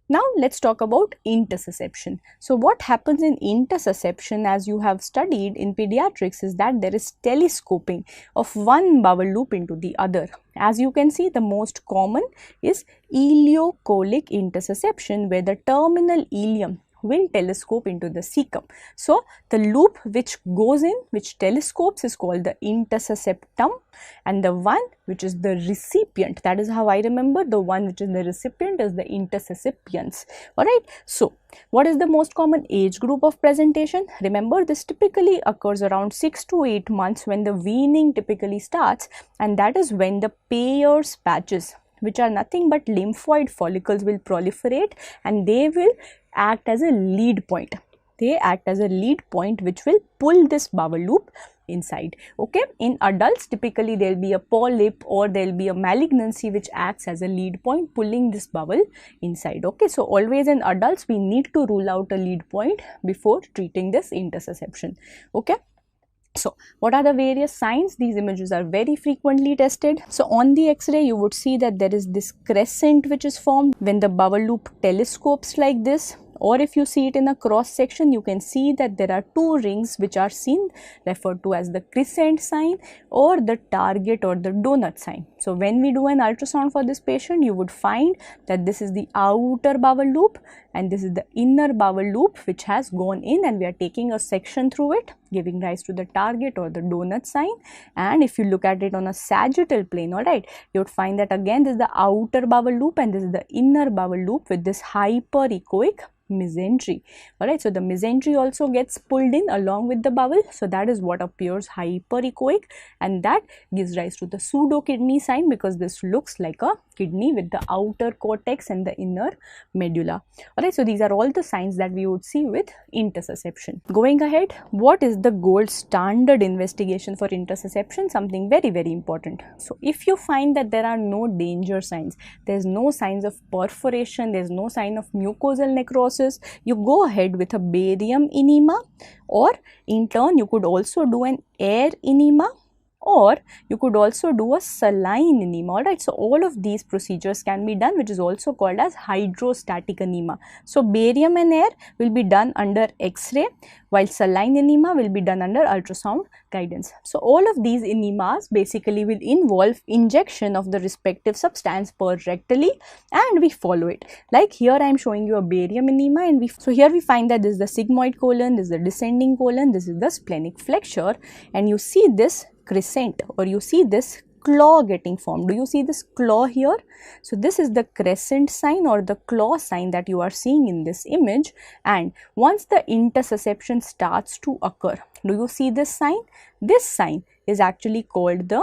Now let's talk about intussusception. So what happens in intussusception, as you have studied in pediatrics, is that there is telescoping of one bubble loop into the other. As you can see, the most common is ileocolic intussusception, where the terminal ileum will telescope into the cecum. So the loop which goes in, which telescopes, is called the intussusceptum, and the one which is the recipient, that is how I remember, the one which is the recipient is the intussuscipiens. Alright, so what is the most common age group of presentation? Remember, this typically occurs around 6 to 8 months when the weaning typically starts, and that is when the Peyer's patches, which are nothing but lymphoid follicles, will proliferate, and they will act as a lead point. They act as a lead point which will pull this bubble loop inside. Okay, in adults typically there will be a polyp or there will be a malignancy which acts as a lead point pulling this bubble inside. Okay, so always in adults we need to rule out a lead point before treating this intussusception. Okay. So what are the various signs? These images are very frequently tested. So on the X-ray you would see that there is this crescent which is formed when the bubble loop telescopes like this. Or if you see it in a cross section, you can see that there are two rings which are seen, referred to as the crescent sign or the target or the donut sign. So when we do an ultrasound for this patient, you would find that this is the outer bubble loop and this is the inner bubble loop which has gone in, and we are taking a section through it, giving rise to the target or the donut sign. And if you look at it on a sagittal plane, alright, you would find that again this is the outer bubble loop and this is the inner bubble loop with this hyperechoic mesentery. Alright, so the mesentery also gets pulled in along with the bubble, so that is what appears hyperechoic, and that gives rise to the pseudo kidney sign, because this looks like a kidney with the outer cortex and the inner medulla. Alright, so these are all the signs that we would see with intussusception. Going ahead, what is the gold standard investigation for intussusception? Something very, very important. So if you find that there are no danger signs, there is no signs of perforation, there is no sign of mucosal necrosis, you go ahead with a barium enema, or in turn you could also do an air enema, or you could also do a saline enema. Alright, so all of these procedures can be done, which is also called as hydrostatic enema. So barium and air will be done under X-ray, while saline enema will be done under ultrasound guidance. So all of these enemas basically will involve injection of the respective substance per rectally, and we follow it. Like here I am showing you a barium enema, and so here we find that this is the sigmoid colon, this is the descending colon, this is the splenic flexure, and you see this crescent, or you see this claw getting formed. Do you see this claw here? So this is the crescent sign or the claw sign that you are seeing in this image, and once the intussusception starts to occur, do you see this sign? This sign is actually called the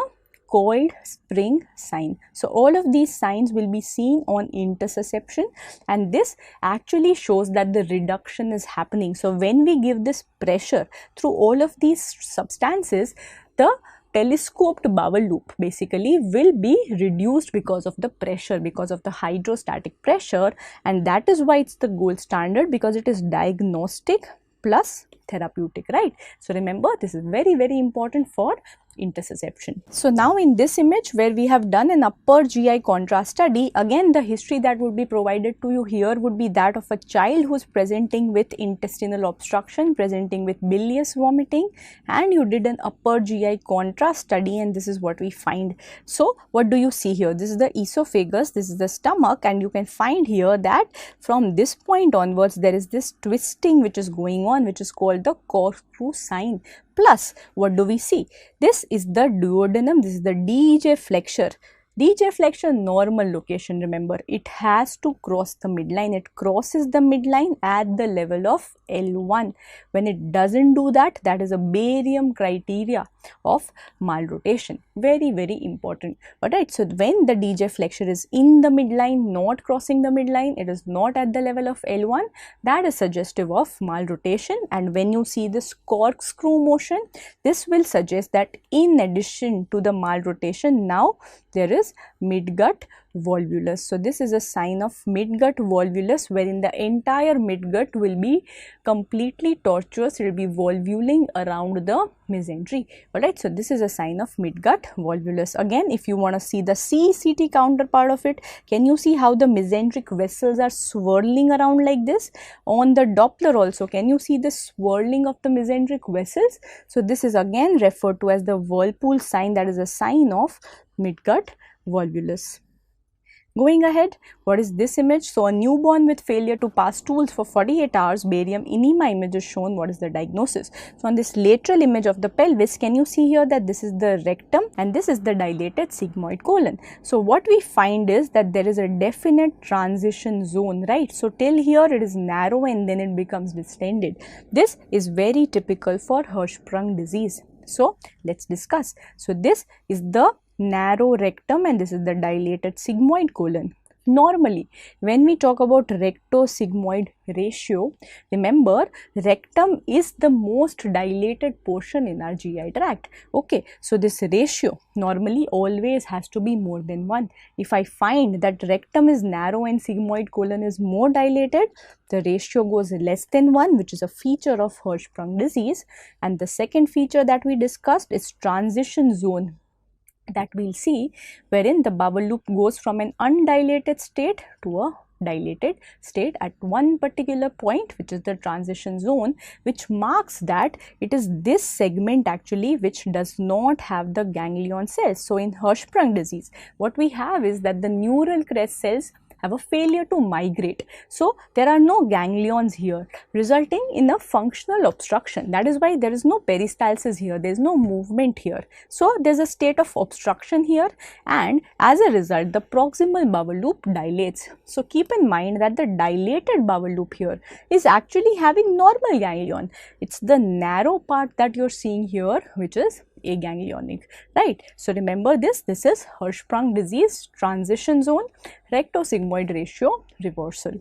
coiled spring sign. So all of these signs will be seen on intussusception, and this actually shows that the reduction is happening. So when we give this pressure through all of these substances, the telescoped bubble loop basically will be reduced because of the pressure, because of the hydrostatic pressure, and that is why it's the gold standard, because it is diagnostic plus therapeutic, right? So remember, this is very, very important for intussusception. So now in this image where we have done an upper GI contrast study, again the history that would be provided to you here would be that of a child who is presenting with intestinal obstruction, presenting with bilious vomiting, and you did an upper GI contrast study, and this is what we find. So what do you see here? This is the esophagus, this is the stomach, and you can find here that from this point onwards there is this twisting which is going on, which is called the corkscrew sign. Plus, what do we see? This is the duodenum, this is the DJ flexure. DJ flexure normal location, remember, it has to cross the midline. It crosses the midline at the level of L1. When it doesn't do that, that is a barium criteria of malrotation. Very, very important. Alright, so when the DJ flexure is in the midline, not crossing the midline, it is not at the level of L1, that is suggestive of malrotation. And when you see this corkscrew motion, this will suggest that in addition to the malrotation, now there is midgut volvulus. So this is a sign of midgut volvulus, wherein the entire midgut will be completely tortuous. It will be volvuling around the mesentery. Alright, so this is a sign of midgut volvulus. Again, if you want to see the CCT counterpart of it, can you see how the mesenteric vessels are swirling around like this? On the Doppler also, can you see the swirling of the mesenteric vessels? So this is again referred to as the whirlpool sign, that is a sign of midgut volvulus. Going ahead, what is this image? So a newborn with failure to pass stools for 48 hours, barium enema image is shown. What is the diagnosis? So on this lateral image of the pelvis, can you see here that this is the rectum and this is the dilated sigmoid colon. So what we find is that there is a definite transition zone, right? So till here it is narrow and then it becomes distended. This is very typical for Hirschsprung disease. So let's discuss. So this is the narrow rectum and this is the dilated sigmoid colon. Normally, when we talk about recto-sigmoid ratio, remember rectum is the most dilated portion in our GI tract. Okay, so this ratio normally always has to be more than 1. If I find that rectum is narrow and sigmoid colon is more dilated, the ratio goes less than 1, which is a feature of Hirschsprung disease. And the second feature that we discussed is transition zone, that we'll see, wherein the bowel loop goes from an undilated state to a dilated state at one particular point, which is the transition zone, which marks that it is this segment actually which does not have the ganglion cells. So in Hirschsprung disease, what we have is that the neural crest cells have a failure to migrate. So there are no ganglions here, resulting in a functional obstruction. That is why there is no peristalsis here, there is no movement here. So there is a state of obstruction here, and as a result the proximal bowel loop dilates. So keep in mind that the dilated bowel loop here is actually having normal ganglion. It's the narrow part that you're seeing here which is aganglionic, right? So remember this is Hirschsprung disease, transition zone, recto-sigmoid ratio reversal.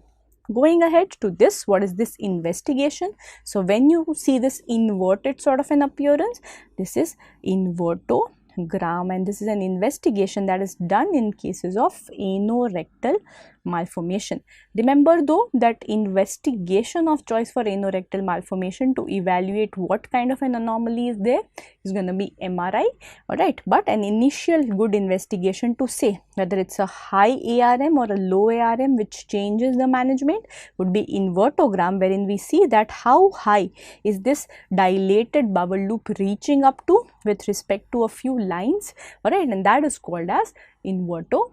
Going ahead to this, what is this investigation? So when you see this inverted sort of an appearance, this is invertogram, and this is an investigation that is done in cases of anorectal malformation. Remember though that investigation of choice for anorectal malformation to evaluate what kind of an anomaly is there is going to be MRI, alright, but an initial good investigation to say whether it's a high ARM or a low ARM which changes the management would be invertogram, wherein we see that how high is this dilated bowel loop reaching up to with respect to a few lines, alright, and that is called as invertogram.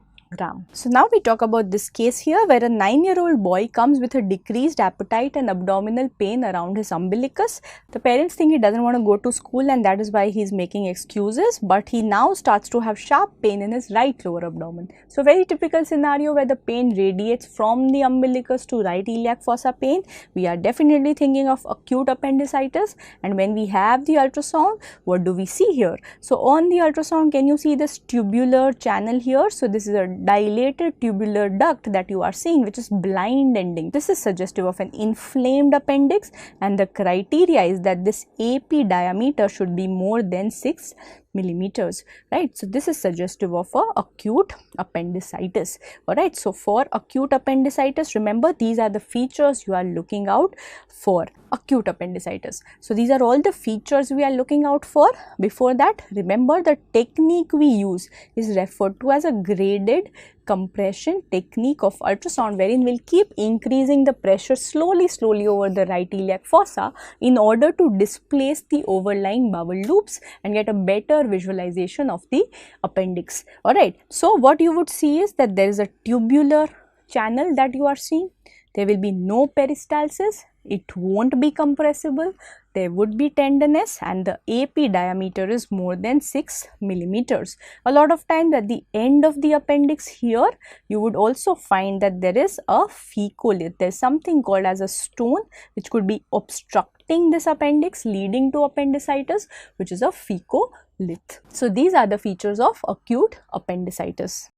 So now we talk about this case here where a 9-year-old boy comes with a decreased appetite and abdominal pain around his umbilicus. The parents think he doesn't want to go to school and that is why he is making excuses, but he now starts to have sharp pain in his right lower abdomen. So very typical scenario where the pain radiates from the umbilicus to right iliac fossa pain. We are definitely thinking of acute appendicitis, and when we have the ultrasound, what do we see here? So on the ultrasound, can you see this tubular channel here? So this is a dilated tubular duct that you are seeing, which is blind ending. This is suggestive of an inflamed appendix, and the criteria is that this AP diameter should be more than 6 millimeters, right? So this is suggestive of a acute appendicitis. All right, so for acute appendicitis, remember these are the features you are looking out for acute appendicitis. So these are all the features we are looking out for. Before that, remember the technique we use is referred to as a graded compression technique of ultrasound, wherein we'll keep increasing the pressure slowly over the right iliac fossa in order to displace the overlying bowel loops and get a better visualization of the appendix. Alright, so what you would see is that there is a tubular channel that you are seeing. There will be no peristalsis, it won't be compressible, there would be tenderness, and the AP diameter is more than 6 millimeters. A lot of times at the end of the appendix here, you would also find that there is a fecolith. There is something called as a stone which could be obstructing this appendix, leading to appendicitis, which is a fecolith. So these are the features of acute appendicitis.